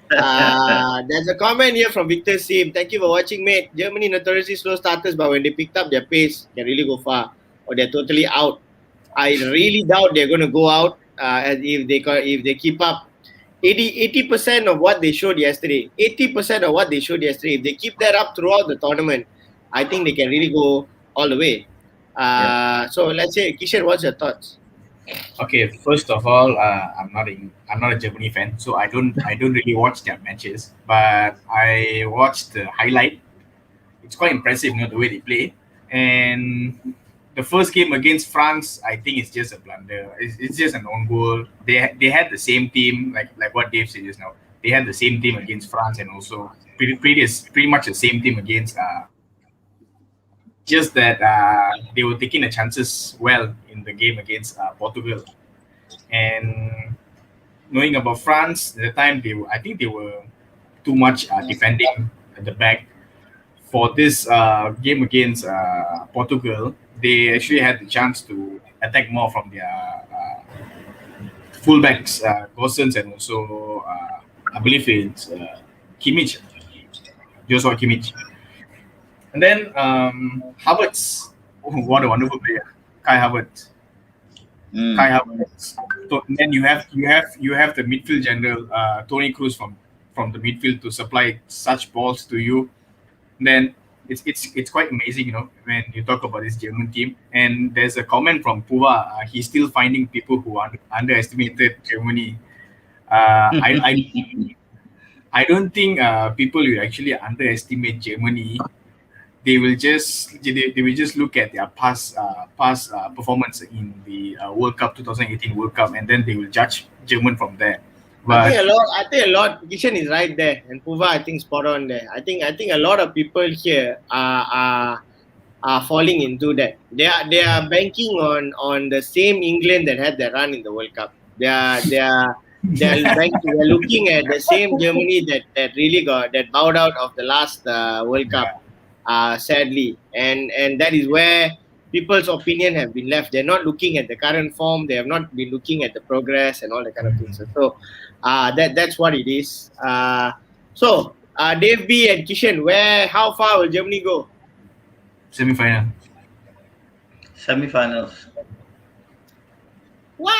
There's a comment here from Victor Sim. Thank you for watching, mate. Germany notoriously slow starters, but when they picked up their pace, can really go far, or they're totally out. I really doubt they're going to go out as if they keep up 80% of what they showed yesterday. 80% of what they showed yesterday. If they keep that up throughout the tournament, I think they can really go all the way. So let's say, Kishan, what's your thoughts? Okay, first of all, I'm not a Germany fan, so I don't really watch their matches, but I watched the highlight. It's quite impressive, the way they play. And the first game against France, I think it's just a blunder. It's just an own goal. They had the same team, like what Dave said just now. They had the same team against France, and also pretty much the same team against just that they were taking the chances well in the game against Portugal. And knowing about France, at the time I think they were too much defending at the back. For this game against Portugal, they actually had the chance to attack more from their fullbacks, Gosens, and also I believe it's Kimmich, Joshua Kimmich. And then Havertz, what a wonderful player, Kai Havertz. Kai Havertz. So then you have the midfield general, Toni Kroos from the midfield to supply such balls to you. Then it's quite amazing, when you talk about this German team. And there's a comment from Puva. He's still finding people who underestimated Germany. I don't think people will actually underestimate Germany. They will just look at their past performance in the World Cup 2018 World Cup, and then they will judge German from there. But I think a lot. Kishan is right there, and Puva, I think, spot on there. I think a lot of people here are falling into that. They are banking on the same England that had their run in the World Cup. They're looking at the same Germany that really that bowed out of the last World Cup, sadly, and that is where people's opinion have been left. They're not looking at the current form. They have not been looking at the progress and all that kind of things. So that's what it is. So Dave B and Kishan, how far will Germany go? Semi-final. Semi-finals. Wow!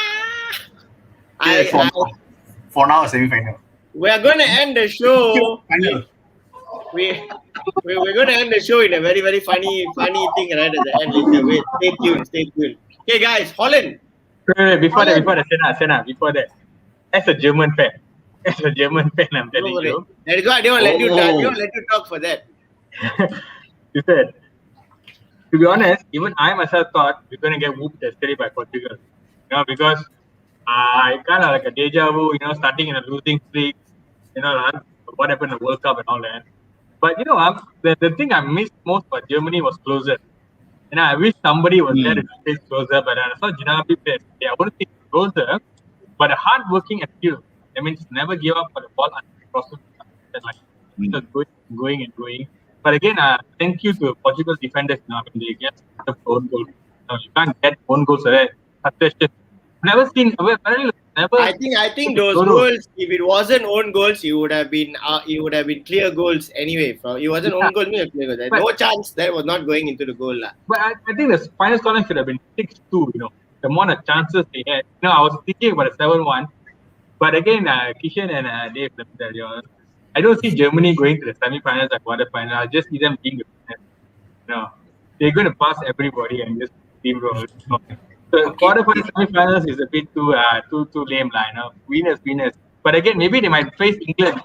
For now, semi-final. We're going to end the show. We're going to end the show in a very, very funny thing right at the end later. Wait, stay tuned. Okay, guys, Holland. Before that, as a German fan, I'm telling you. That is why I don't let you talk for that. You said To be honest, even I myself thought we're going to get whooped yesterday by Portugal. Because I kind of like a deja vu, starting in a losing streak, what happened in the World Cup and all that. But, the thing I missed most about Germany was closer. I wish somebody was there to play closer, but I saw Ginabili play yesterday. I wouldn't say closer, but a hard-working attitude. That means never give up for the ball until crosses like just going and going. But again, thank you to Portugal defenders. I mean, they get the own goal. You can't get own goals there. Never seen. Apparently, never. I think those goals, if it wasn't own goals, it would have been clear goals anyway. It wasn't own goal, clear goals. There's no chance that was not going into the goal lah. But I think the final scoreline should have been 6-2. The amount of chances they had. I was thinking about a 7-1. But again, Kishan and Dave, I don't see Germany going to the semi-finals or quarter-finals. I just see them being the winners. They're going to pass everybody and just steamroll. So quarter-finals, semi-finals is a bit too lame, Winners. But again, maybe they might face England.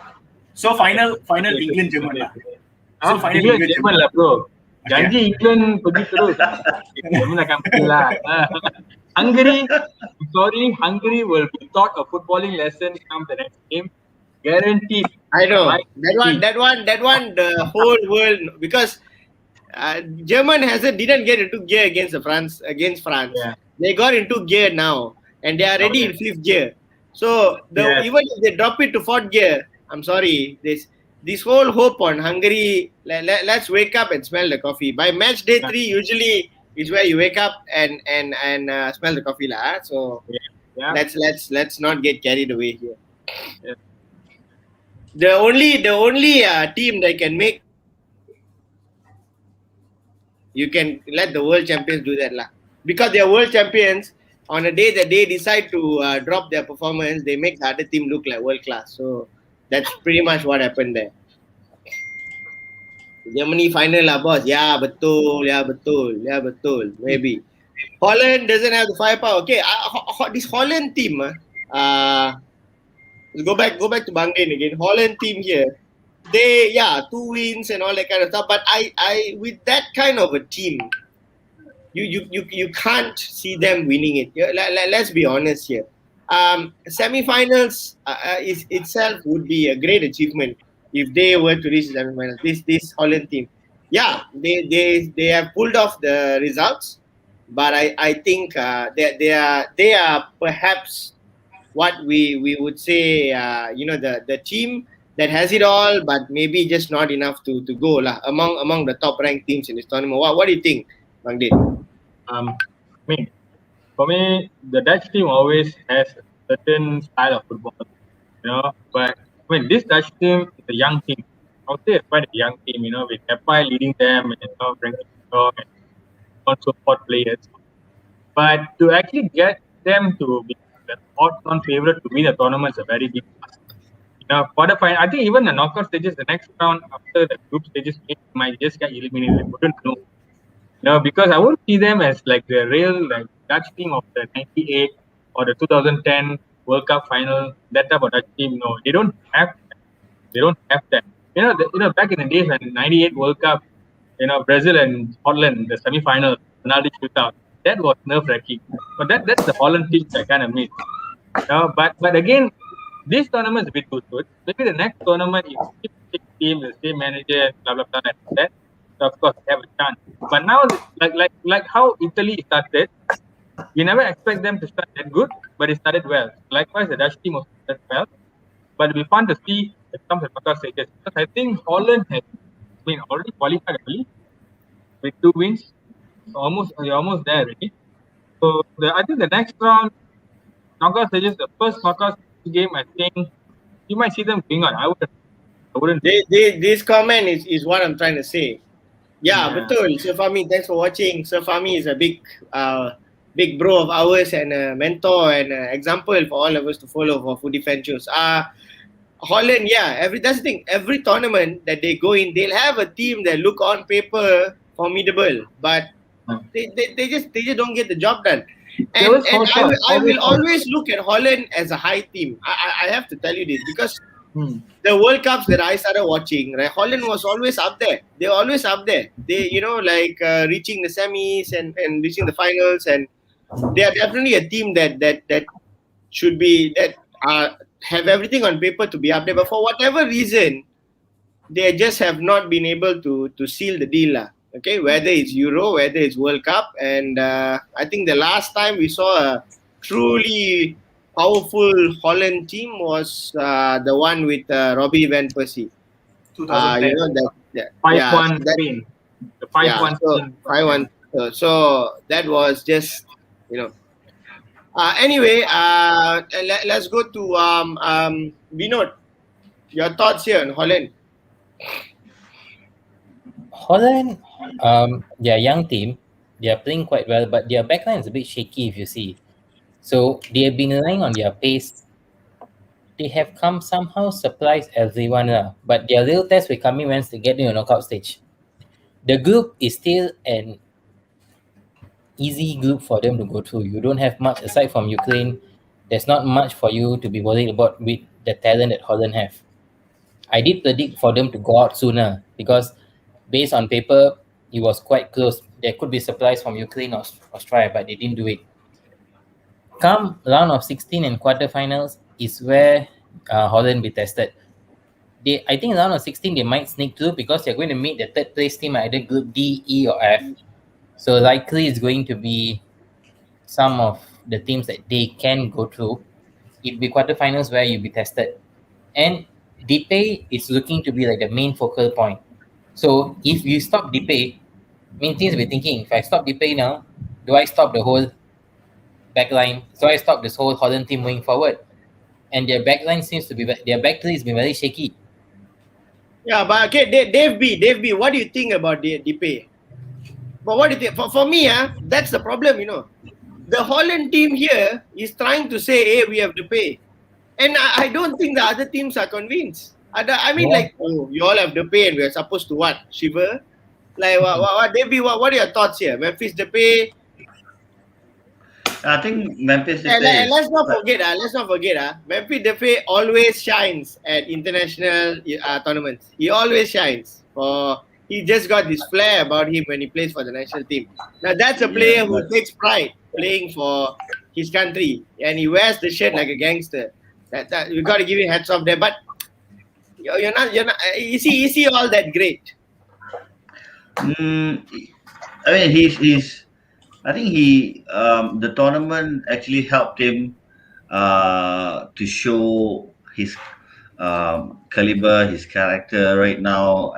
So final England German lah. So final England German lah, bro. Janji England pergi terus. German akan pergi lah. Hungary, I'm sorry, Hungary will be taught a footballing lesson come the next game. Guaranteed. I know that one. The whole world, because German didn't get into gear against France. Yeah. They got into gear now, and they are ready in 5th gear. So even if they drop it to 4th gear, I'm sorry, this whole hope on Hungary. Let's wake up and smell the coffee. By match day 3, usually is where you wake up and smell the coffee lah. So let's not get carried away here. Yeah. The only team that can make, you can let the world champions do that lah, because they are world champions. On a day that they decide to drop their performance, they make the other team look like world class. So that's pretty much what happened there. Germany final lah, boss. Ya betul. Maybe Holland doesn't have the firepower. Okay, this Holland team, let's go back to Bang Din again. Holland team here, they 2 wins and all that kind of stuff. But I with that kind of a team, you can't see them winning it. Let's be honest here. Semi-finals itself would be a great achievement if they were to reach the semi-finals. This Holland team, they have pulled off the results, but I think they are perhaps what we would say, the team that has it all, but maybe just not enough to go lah among the top ranked teams in this tournament. What do you think, Bang Din? For me, the Dutch team always has a certain style of football, But this Dutch team is a young team. I would say it's quite a young team, with Kepa leading them and Frankie and also 4 players. But to actually get them to be the odds-on favorite to win the tournament is a very big task. Quarterfinal, I think even the knockout stages, the next round after the group stages, might just get eliminated. I wouldn't know. Because I won't see them as like the real Dutch team of the 98 or the 2010 World Cup final, that type of Dutch team. No, they don't have that. They don't have that. Back in the days when 98 World Cup, Brazil and Holland, the semi-final, Ronaldo shootout, that was nerve-wracking. But that's the Holland team I kind of miss. But again, this tournament is a bit too good. Maybe the next tournament, if you keep the same team, the same manager, blah blah blah, and that, so of course they have a chance. But now, like how Italy started, you never expect them to start that good, but it started well. Likewise, the Dutch team also started well. But it'll be fun to see it comes at knockout stages, because I think Holland has been already qualified early with 2 wins. So you're almost there already. So I think the next round knockout stages, the first knockout game, I think you might see them going on. I wouldn't. This comment is what I'm trying to say. Betul. Sir Fahmi, thanks for watching. Sir Fahmi is a big bro of ours and a mentor and an example for all of us to follow for Foodie Fan Shows. Holland, that's the thing. Every tournament that they go in, they'll have a team that look on paper formidable, but they just don't get the job done. And I will always look at Holland as a high team. I have to tell you this, because The World Cups that I started watching, right, Holland was always up there. They were always up there. They, like reaching the semis and reaching the finals, and they are definitely a team that should be that have everything on paper to be up there. But for whatever reason, they just have not been able to seal the deal, lah. Okay, whether it's Euro, whether it's World Cup, and I think the last time we saw a truly powerful Holland team was the one with Robbie van Persie. 2010. Five Yeah, one Spain. The 5-1 so Spain. 5-1. So that was just you know. Anyway, let's go to Vinod. Your thoughts here on Holland? Holland, they're a young team. They are playing quite well, but their backline is a bit shaky if you see. So they have been relying on their pace. They have come somehow surprise everyone, but their real test will come in once they get in the knockout stage. The group is still an easy group for them to go through. You don't have much aside from Ukraine. There's not much for you to be worried about with the talent that Holland have. I did predict for them to go out sooner because based on paper, it was quite close. There could be surprise from Ukraine or Australia, but they didn't do it. Come round of 16 and quarterfinals is where Holland be tested. I think round of 16 they might sneak through because they're going to meet the third place team either Group D, E, or F. So likely it's going to be some of the teams that they can go through. It'll be quarterfinals where you'll be tested. And Depay is looking to be like the main focal point. So if you stop Depay, main teams will be thinking, if I stop Depay now, do I stop the whole backline? So I stop this whole Holland team moving forward. And their backline seems to be, their back three has been very shaky. Yeah, but okay, Dave B, what do you think about the Depay? But what do you think? For me, that's the problem, The Holland team here is trying to say, hey, we have to pay. And I don't think the other teams are convinced. I mean, Yeah. you all have to pay and we're supposed to what? Shiver? Like, what Dave B, what are your thoughts here? Memphis Depay. I think Memphis And Depay. let's not forget, Memphis Depay always shines at international tournaments. He always shines. He just got this flair about him when he plays for the national team. Now that's a player who takes pride playing for his country, and he wears the shirt like a gangster. That we got to give him hats off there. But you're not. Is he all that great? I mean, he's. I think the tournament actually helped him to show his caliber, his character right now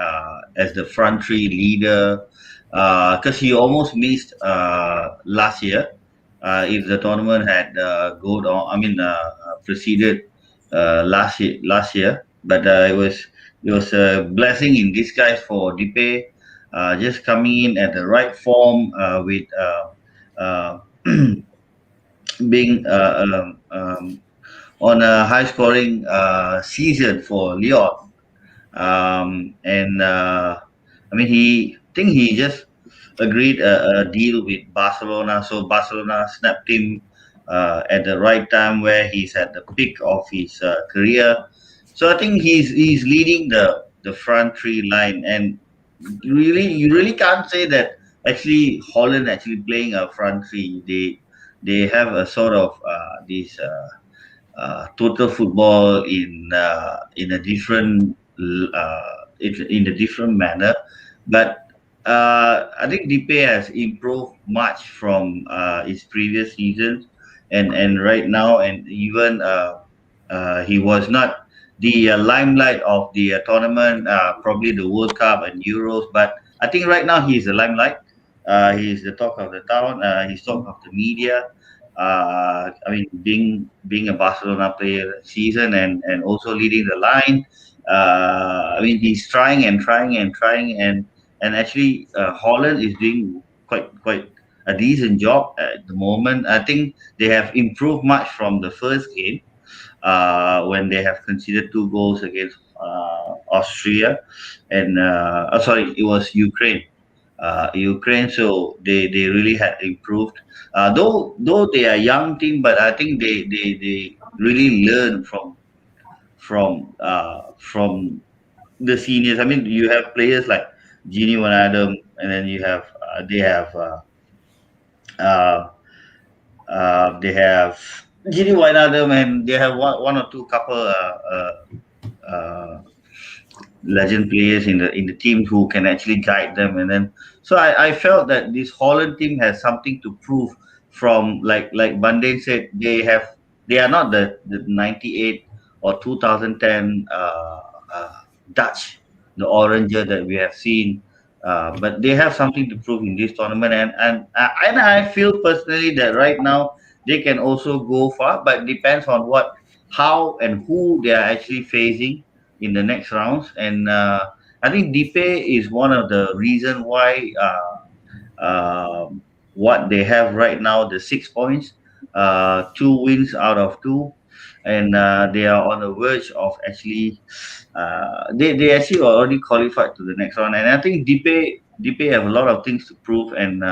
as the front three leader. Because he almost missed last year. If the tournament had proceeded last year, but it was a blessing in disguise for Depay. Just coming in at the right form with being on a high scoring season for Lyon. And I mean, he just agreed a deal with Barcelona. So Barcelona snapped him at the right time where he's at the peak of his career. So I think he's leading the front three line, and you really can't say that actually Holland actually playing a front three. They have a sort of this total football in a different in a different manner, but I think Depay has improved much from his previous seasons, and right now, and even he was not the limelight of the tournament, probably the World Cup and Euros, but I think right now he's the limelight. He's the talk of the town. He's talk of the media. I mean, being a Barcelona player season and also leading the line. I mean, he's trying and actually Holland is doing quite a decent job at the moment. I think they have improved much from the first game when they have conceded 2 goals against Austria, and sorry, it was Ukraine. Ukraine, so they really had improved. Though they are a young team, but I think they really learn from the seniors. I mean, you have players like Gini Van Adam, and then you have uh, they have Gini Van Adam, and they have one or two couple uh, legend players in the team who can actually guide them. And then so I felt that this Holland team has something to prove. From like Bande said, they are not the 98 or 2010 Dutch, the Oranger that we have seen, but they have something to prove in this tournament. And I feel personally that right now they can also go far, but depends on how and who they are actually facing in the next rounds. And I think Dipe is one of the reason why what they have right now, the 6 points, 2 wins out of two, and they are on the verge of actually they actually already qualified to the next round. And I think Dipe have a lot of things to prove, and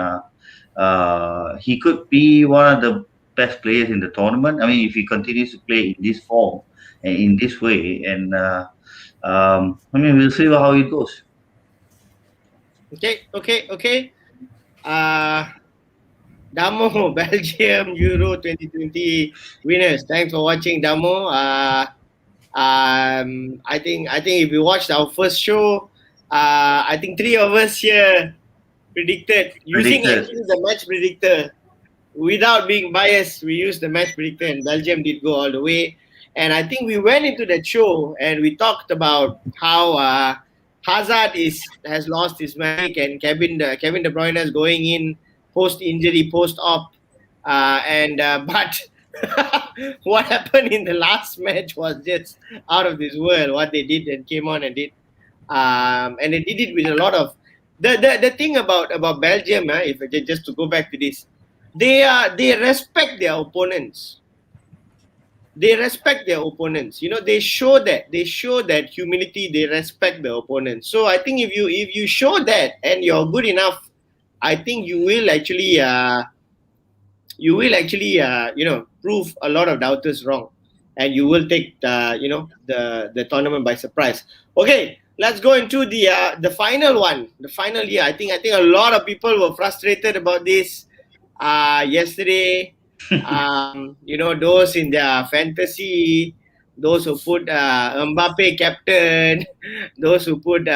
he could be one of the best players in the tournament. I mean, if he continues to play in this form and in this way, and I mean, we'll see how it goes. Okay. Damo, Belgium Euro 2020 winners. Thanks for watching, Damo. I think if you watched our first show, I think 3 of us here predicted using actually the match predictor. Without being biased, we used the match predictor, and Belgium did go all the way. And I think we went into that show and we talked about how Hazard has lost his magic, and Kevin De Bruyne is going in post-injury, post-op. But what happened in the last match was just out of this world, what they did and came on and did. And they did it with a lot of... The thing about Belgium, if I just to go back to this, they respect their opponents. They respect their opponents. You know, they show that humility. They respect their opponents. So I think if you show that and you're good enough, I think you will actually prove a lot of doubters wrong, and you will take the tournament by surprise. Okay, let's go into the final one, the final year. I think a lot of people were frustrated about this yesterday. Those in their fantasy, those who put Mbappe captain, those who put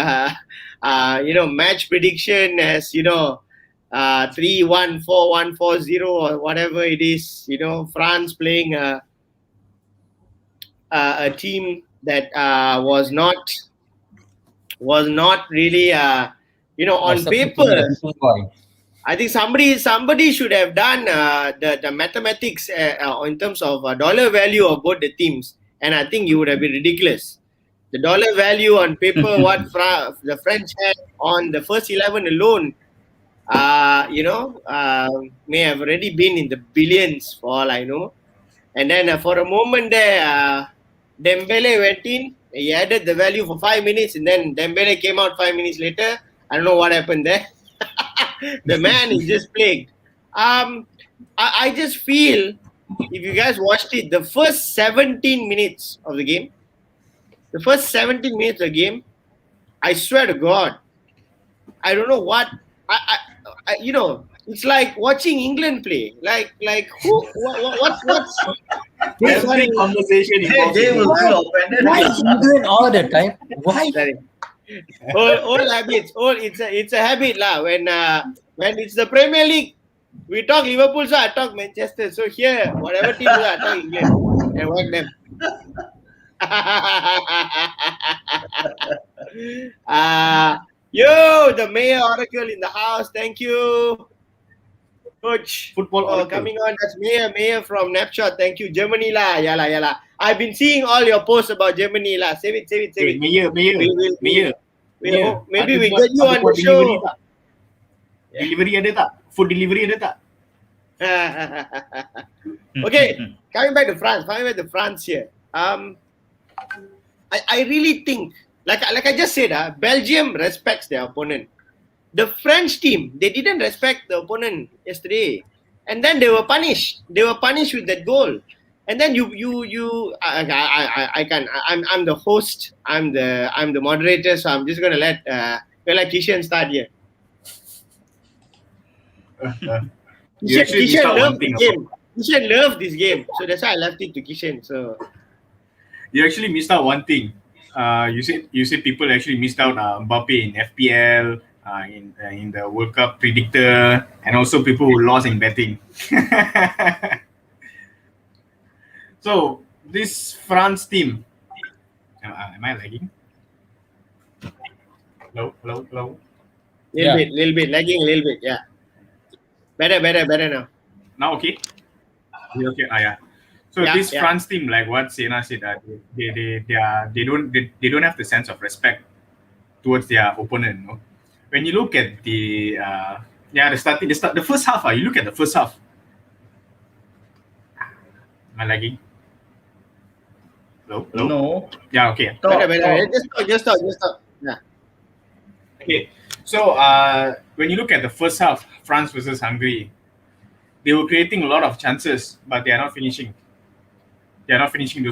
match prediction as 3-1, 4-1, 4-0, or whatever it is. France playing a team that was not really on paper. I think somebody should have done the mathematics in terms of dollar value of both the teams, and I think you would have been ridiculous. The dollar value on paper, what the French had on the first 11 alone, may have already been in the billions for all I know. And then for a moment there, Dembele went in. He added the value for 5 minutes, and then Dembele came out 5 minutes later. I don't know what happened there. The man is just plagued. I just feel, if you guys watched it, the first 17 minutes of the game, I swear to God, I don't know what, it's like watching England play. Like what's this conversation? They will feel offended. Why England all the time? Why? Sorry. Old habits. It's a habit lah. When it's the Premier League, we talk Liverpool, so I talk Manchester. So here, whatever team I talk England and work them. The Mayor Oracle in the house. Thank you, Coach. Football coming on. That's Mayor from Napshot. Thank you, Germany lah. Yala. I've been seeing all your posts about Germany lah. Save it. Mayor. Maybe we get you on the show. Delivery ada tak? Food delivery ada tak? Okay, coming back to France here. I really think, like I just said, Belgium respects their opponent. The French team, they didn't respect the opponent yesterday, and then they were punished. They were punished with that goal. and then I can I'm the host, I'm the moderator, so I'm just gonna let Kishan start here. You actually missed Kishan out one loved thing the about. game. Kishan loved this game, so that's why I left it to Kishan. So You actually missed out one thing. You said people actually missed out Mbappe in FPL, in the World Cup predictor, and also people who lost in betting. So this France team, am I lagging? Hello, hello, hello. Yeah. little bit lagging, a little bit. Yeah, better now. Now okay. Yeah, okay. Yeah. So Yeah, this yeah. France team, like what Sena said, they don't have the sense of respect towards their opponent. You know? When you look at the first half. You look at the first half. Am I lagging? Hello, hello. No. Yeah, okay. Better. Talk. Just talk. Yeah. Okay. So when you look at the first half, France versus Hungary, they were creating a lot of chances, but they are not finishing. They are not finishing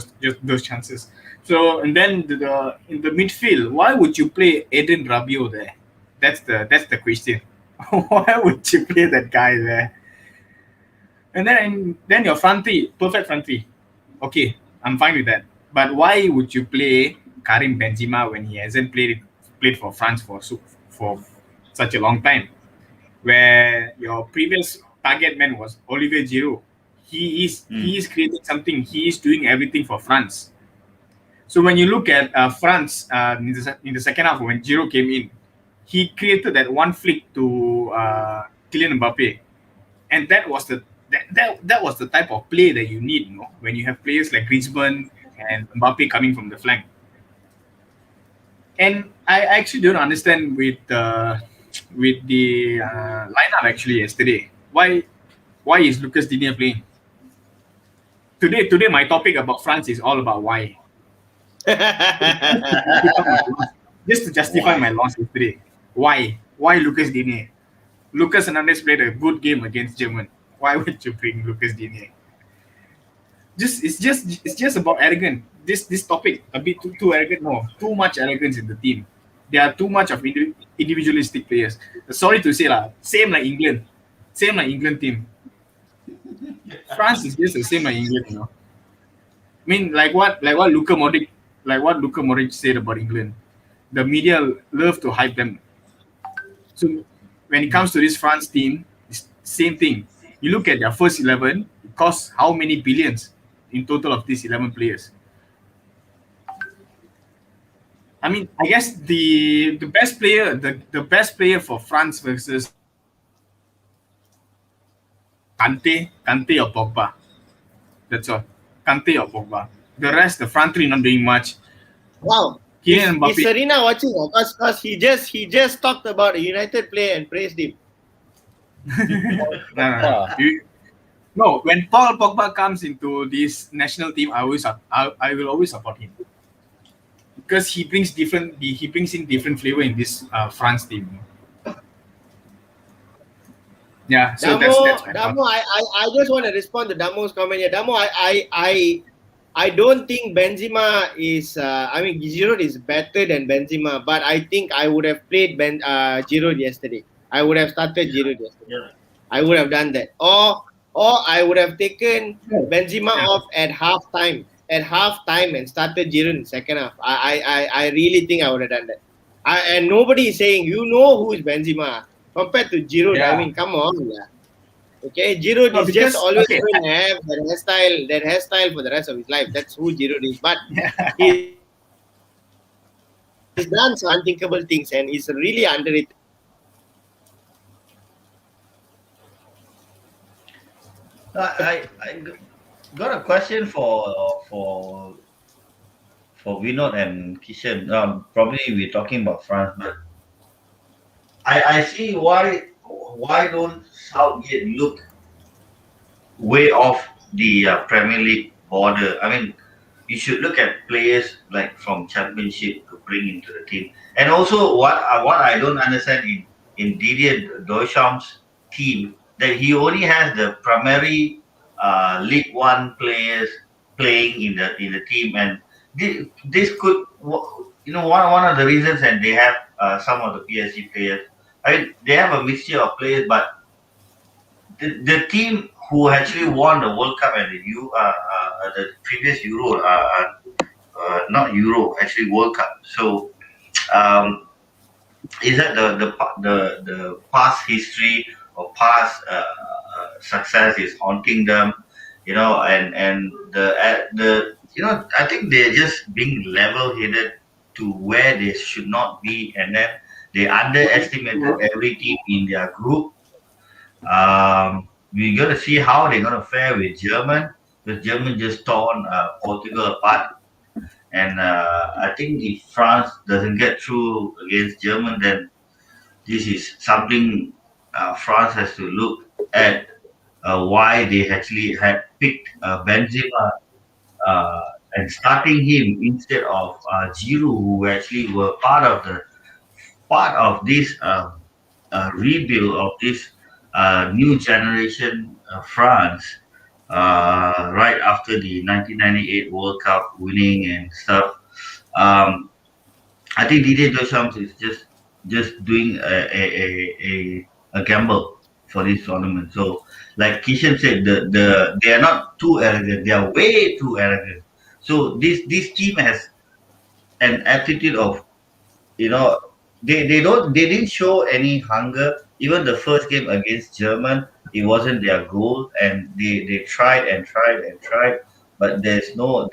those chances. So and then in the midfield, why would you play Eden Rabiot there? That's the question. Why would you play that guy there? And then your front three, perfect front three. Okay, I'm fine with that. But why would you play Karim Benzema when he hasn't played for France for such a long time? Where your previous target man was Olivier Giroud. He is creating something. He is doing everything for France. So when you look at France in the second half when Giroud came in, he created that one flick to Kylian Mbappe, and that was the type of play that you need, you know, when you have players like Griezmann and Mbappe coming from the flank. And I actually don't understand with the lineup actually yesterday. Why is Lucas Digne playing? Today my topic about France is all about why. Just to justify my loss yesterday. Why? Why Lucas Digne? Lucas Hernandez played a good game against German. Why would you bring Lucas Digne? It's just about arrogant. This topic a bit too arrogant. No, too much arrogance in the team. There are too much of individualistic players. Sorry to say lah, same like England team. France is just the same like England, you know. I mean, like what Luka Modric said about England. The media love to hype them. So when it comes to this France team, it's same thing. You look at their first 11, it costs how many billions in total of these 11 players. I mean, I guess the best player for France versus Kante or Pogba. That's all. Kante or Pogba. The rest, the front three not doing much. Wow. Kylian Is Mbappe. Serena watching? Because he just talked about a United player and praised him. No, when Paul Pogba comes into this national team, I will always support him because he brings in different flavor in this France team. Yeah, so that's my Damo, I just want to respond to Damo's comment here. Damo, I don't think Benzema is. I mean, Giroud is better than Benzema, but I think I would have played Giroud yesterday. I would have started Giroud yesterday. Yeah. I would have done that, or I would have taken Benzema off at halftime and started Giroud in second half. I really think I would have done that. And nobody is saying who is Benzema compared to Giroud. Yeah. I mean, come on, yeah. Okay, Giroud is just always going to have that hairstyle for the rest of his life. That's who Giroud is. But he's done some unthinkable things, and he's really underrated. I got a question for Vinod and Kishan. Probably we're talking about France, but I see why don't Southgate look way off the Premier League border. I mean, you should look at players like from Championship to bring into the team. And also, what I don't understand in Didier Deschamps' team, that he only has the primary League One players playing in the team, and this could, one of the reasons, and they have some of the PSG players. I mean, they have a mixture of players, but the team who actually won the World Cup and the previous Euro, not Euro, actually World Cup. So um, is that the past history or past success is haunting them, and the I think they're just being level-headed to where they should not be, and then they underestimated every team in their group. We're gonna see how they're gonna fare with German, because German just torn Portugal apart, and I think if France doesn't get through against German, then this is something France has to look at, why they actually had picked Benzema, uh, and starting him instead of Giroud, who actually were part of this rebuild of this new generation France, right after the 1998 World Cup winning and stuff. Um, I think Didier Deschamps is just doing a gamble for this tournament. So, like Kishan said, they are not too arrogant; they are way too arrogant. So this team has an attitude of, you know they didn't show any hunger. Even the first game against German, it wasn't their goal, and they tried and tried and tried, but there's no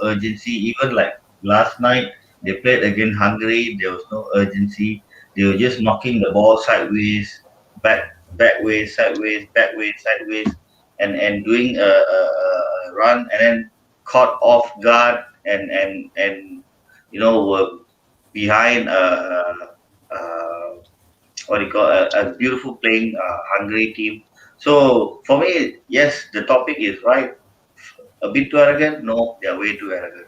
urgency. Even like last night, they played against Hungary, there was no urgency. They were just knocking the ball sideways, backways, sideways, backways, sideways, and doing a run, and then caught off guard, and were behind what do you call, a beautiful playing Hungary team. So for me, yes, the topic is right. A bit too arrogant? No, they are way too arrogant.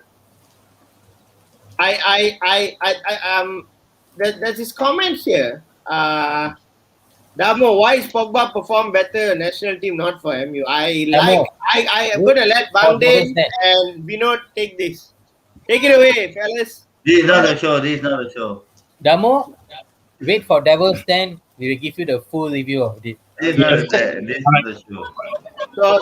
There's this comment here. Damo, why is Pogba perform better national team, not for MU? Damo, I am gonna let for Bangden Doesnt. and Vinod take this. Take it away, fellas. This is not a show. This is not a show. Damo, wait for Devil's Den. We will give you the full review of this. This is not a this is not a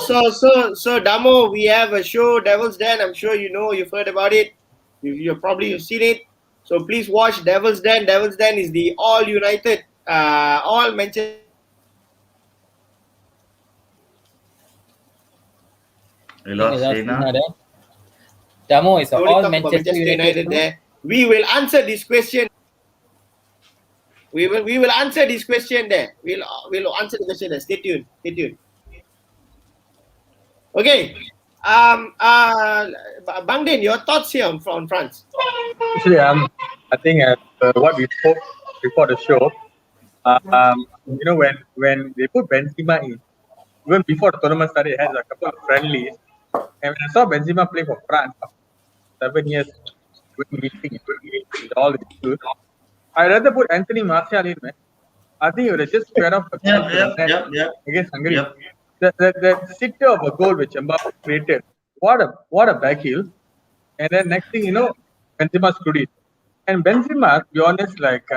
show. So Damo, we have a show, Devil's Den. I'm sure you've heard about it. You've seen it. So please watch Devil's Den. Devil's Den is the all United, all Manchester We lost Sena. Damo is Only all talk about Manchester United. there. We will answer this question. We will answer this question there. We'll answer the question there. Stay tuned. Okay. Bangden, your thoughts here on France? Actually, I think what we spoke before the show, when they put Benzema in, even before the tournament started, it had a couple of friendlies, and when I saw Benzema play for France, 7 years, meeting with all the issues, I'd rather put Anthony Martial in, man. I think it would have just squared off the against Hungary. Yep. The sitter of a goal which Mbappe created, what a back heel. And then next thing you know, Benzema screwed it. And Benzema, to be honest, like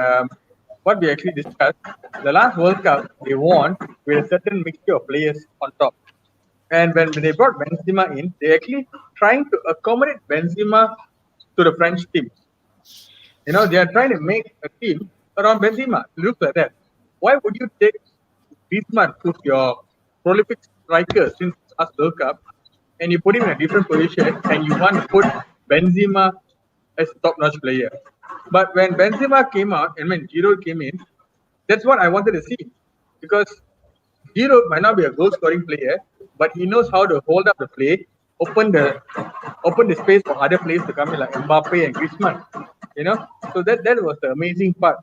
what we actually discussed, the last World Cup they won with a certain mixture of players on top. And when they brought Benzema in, they actually trying to accommodate Benzema to the French team. They are trying to make a team around Benzema. Look like that. Why would you take Griezmann, who's your prolific striker since last World Cup, and you put him in a different position, and you want to put Benzema as a top-notch player? But when Benzema came out, and when Giroud came in, that's what I wanted to see. Because Giroud might not be a goal-scoring player, but he knows how to hold up the play, open the space for other players to come in, like Mbappe and Griezmann. So that was the amazing part.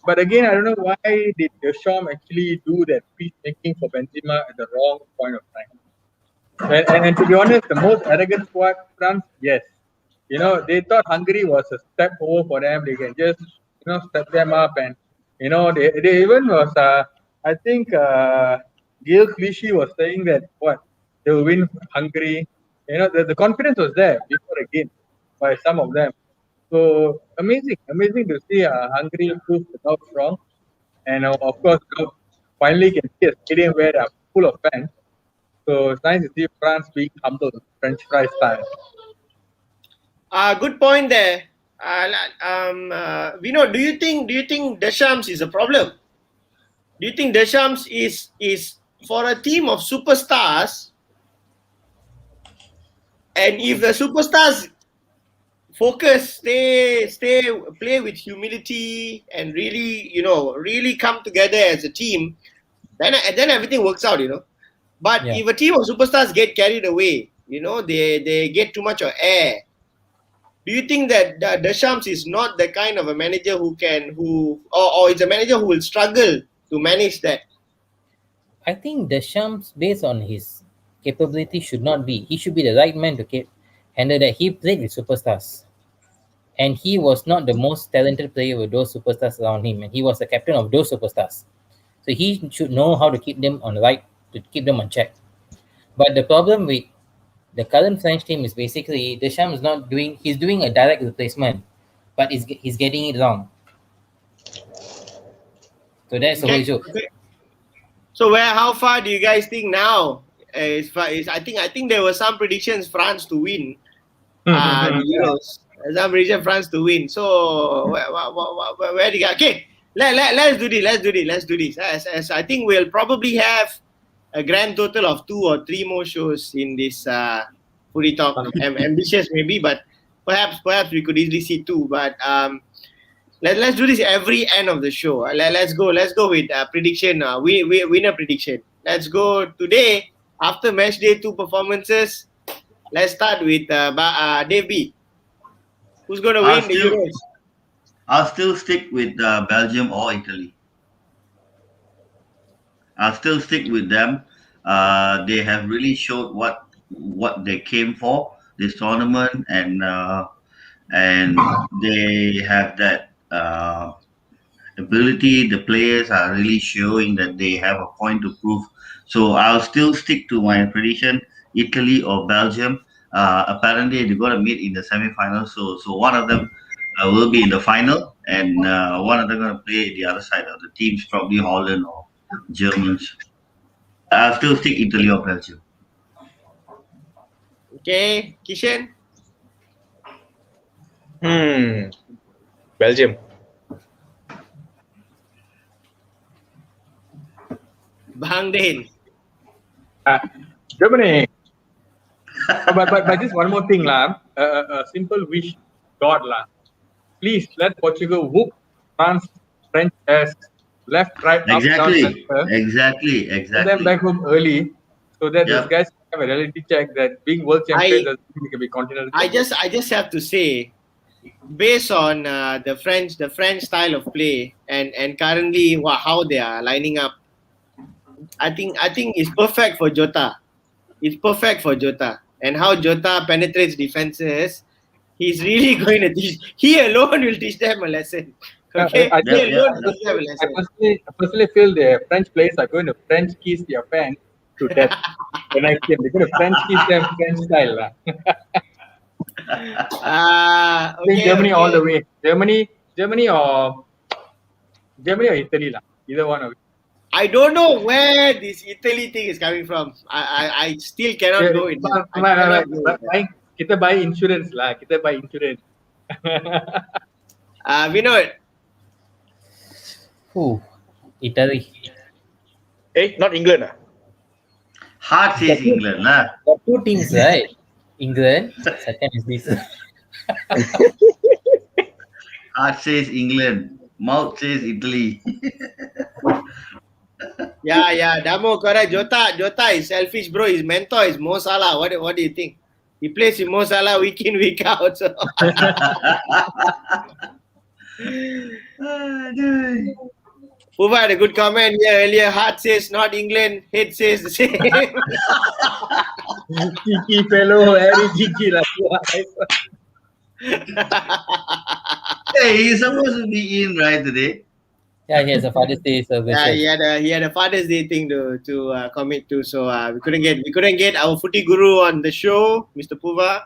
But again, I don't know why did Deschamps actually do that peacemaking for Benzema at the wrong point of time. And to be honest, the most arrogant squad, France, yes. They thought Hungary was a step over for them. They can just, step them up. And, they even was, I think, Gail Clichy was saying that, they will win Hungary. The confidence was there before the game by some of them. So amazing to see Hungary prove the doubt wrong. And of course, finally can see a stadium where they are full of fans. So it's nice to see France being humble, French fry style. Good point there. Vino, do you think Deschamps is a problem? Do you think Deschamps is for a team of superstars? And if the superstars focus, stay, play with humility, and really come together as a team, then everything works out. But Yeah. if a team of superstars get carried away, they get too much of air. Do you think that Deschamps is not the kind of a manager or is a manager who will struggle to manage that? I think Deschamps, based on his capability, should not be. He should be the right man to handle that. He played with superstars, and he was not the most talented player with those superstars around him, and he was the captain of those superstars. So he should know how to keep them on the right, to keep them on check. But the problem with the current French team is basically Deschamps is not doing. He's doing a direct replacement, but he's getting it wrong. So that's the whole Okay. issue. So how far do you guys think now? I think there were some predictions France to win. The Euros. Some prediction France to win. So where do you go? Okay, let's do this. Let's do this. As I think we'll probably have a grand total of 2 or 3 more shows in this Footy Talk. Ambitious maybe, but perhaps we could easily see 2. But let's do this every end of the show. Let's go with prediction. Winner prediction. Let's go today after match day 2 performances. Let's start with Dave B. Who's going to win the Euros? I'll still stick with Belgium or Italy. I'll still stick with them. They have really showed what they came for this tournament, and they have that ability. The players are really showing that they have a point to prove. So I'll still stick to my prediction: Italy or Belgium. Apparently, they're going to meet in the semi-final. So one of them will be in the final, and one of them going to play the other side of the teams, probably Holland or Germans. I'll still stick Italy or Belgium. Okay, Kishan? Belgium. Bang Din? Germany. but just one more thing, lah. A simple wish, God, lah. Please let Portugal whoop France, French ass, left, right, up, down, center. Exactly. Send them back home early, so that these guys have a reality check that being world champions doesn't mean they can be continental. I just have to say, based on the French style of play and currently how they are lining up, I think it's perfect for Jota. It's perfect for Jota, and how Jota penetrates defenses. He's really going to teach. He alone will teach them a lesson. Okay, I personally feel the French players are going to French kiss their fans to death. The next game, they're going to French kiss them French style, lah. Okay, Germany all the way. Germany or Italy, lah. Either one of it. I don't know where this Italy thing is coming from. I still cannot go in. Kita buy insurance lah. Kita buy insurance. Vinod. Italy. Not England. Heart says England, lah. There are 2 teams, right? England. Second is this. Heart says England. Mouth says Italy. Yeah, Damo, correct. Jota is selfish, bro. His mentor is Mo Salah. What do you think? He plays with Mo Salah week in, week out. So. Uva had a good comment here earlier. Heart says not England, head says the same. Cheeky fellow, very cheeky lah. Hey, he's supposed to be in right today. Yeah, he has a Father's Day Yeah, celebration. he had a Father's Day thing to commit to, so we couldn't get our footy guru on the show, Mr. Puva,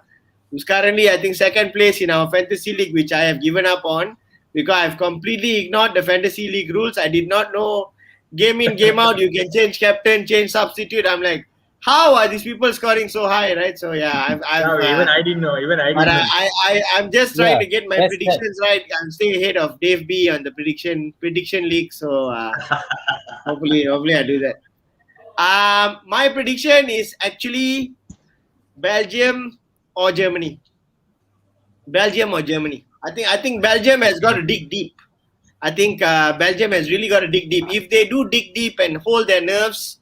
who's currently I think second place in our fantasy league, which I have given up on because I've completely ignored the fantasy league rules. I did not know game in game out you can change captain, change substitute. I'm like, how are these people scoring so high, right? So yeah, I've Yeah, even I didn't know. Even I but didn't know. I'm just trying Yeah, to get my that's that. predictions right. I'm staying ahead of Dave B on the prediction league. So hopefully I do that. My prediction is actually Belgium or Germany. Belgium or Germany. I think Belgium has got to dig deep. I think Belgium has really got to dig deep. If they do dig deep and hold their nerves,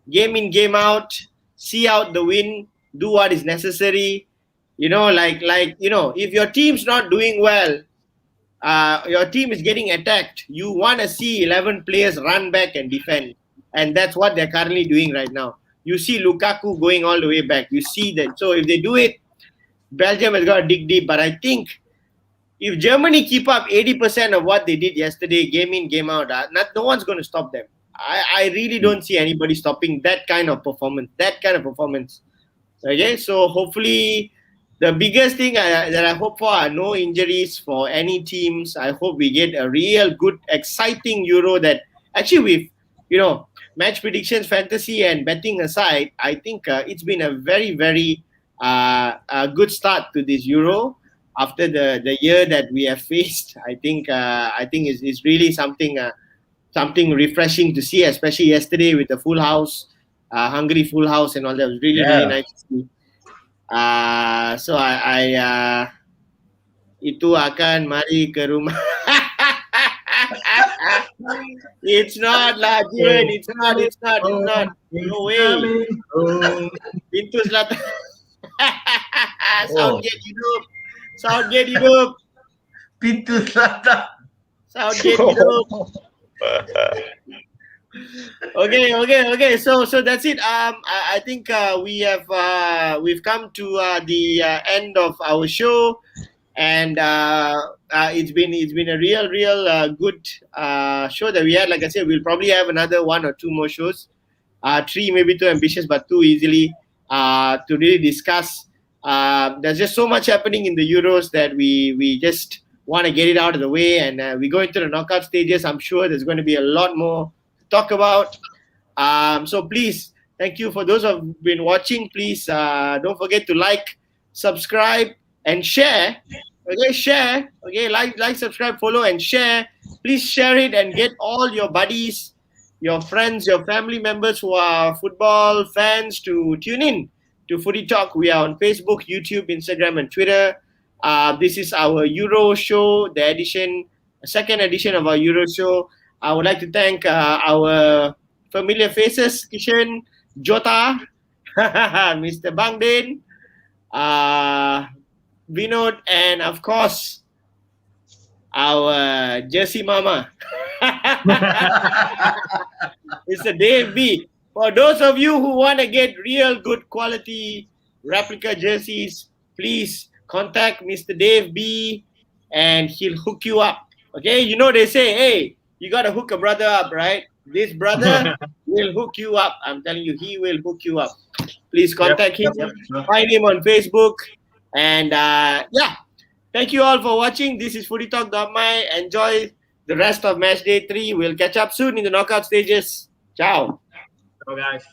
game in game out, see out the win, do what is necessary. If your team's not doing well, your team is getting attacked, you want to see 11 players run back and defend. And that's what they're currently doing right now. You see Lukaku going all the way back. You see that. So if they do it, Belgium has got to dig deep. But I think if Germany keep up 80% of what they did yesterday, game in, game out, no one's going to stop them. I really don't see anybody stopping that kind of performance. Okay, so hopefully the biggest thing that I hope for are no injuries for any teams. I hope we get a real good, exciting Euro that actually match predictions, fantasy, and betting aside, I think it's been a very, very a good start to this Euro after the year that we have faced. I think it's really something refreshing to see, especially yesterday with the full house, Hungary full house and all that. It was really, really Yeah. nice to see. So itu akan mari ke rumah. It's not lah, Jiren. It's not. No way. Coming home. Pintu selatan. Oh, Southgate hidup. pintu selatan. Southgate hidup. Okay. So that's it. I think we've come to the end of our show, and it's been a real good show that we had. Like I said, we'll probably have another 1 or 2 more shows. 3 maybe too ambitious, but 2 easily to really discuss. There's just so much happening in the Euros that we just want to get it out of the way, and we go into the knockout stages. I'm sure there's going to be a lot more to talk about. So please, thank you for those who've been watching. Please don't forget to like, subscribe, and share. Okay, share. Okay, like, subscribe, follow, and share. Please share it and get all your buddies, your friends, your family members who are football fans to tune in to Footy Talk. We are on Facebook, YouTube, Instagram, and Twitter. This is our Euro show, the second edition of our Euro show. I would like to thank our familiar faces, Kishan, Jota, Mr. Bangden, Vinod, and of course, our Jersey Mama, Mr. Dave B. For those of you who want to get real good quality replica jerseys, please contact Mr. Dave B and he'll hook you up. Okay, they say, hey, you got to hook a brother up, right? This brother will hook you up. I'm telling you, he will hook you up. Please contact him. Find him on Facebook. And thank you all for watching. This is Footytalk.My. Enjoy the rest of match day 3. We'll catch up soon in the knockout stages. Ciao. So guys.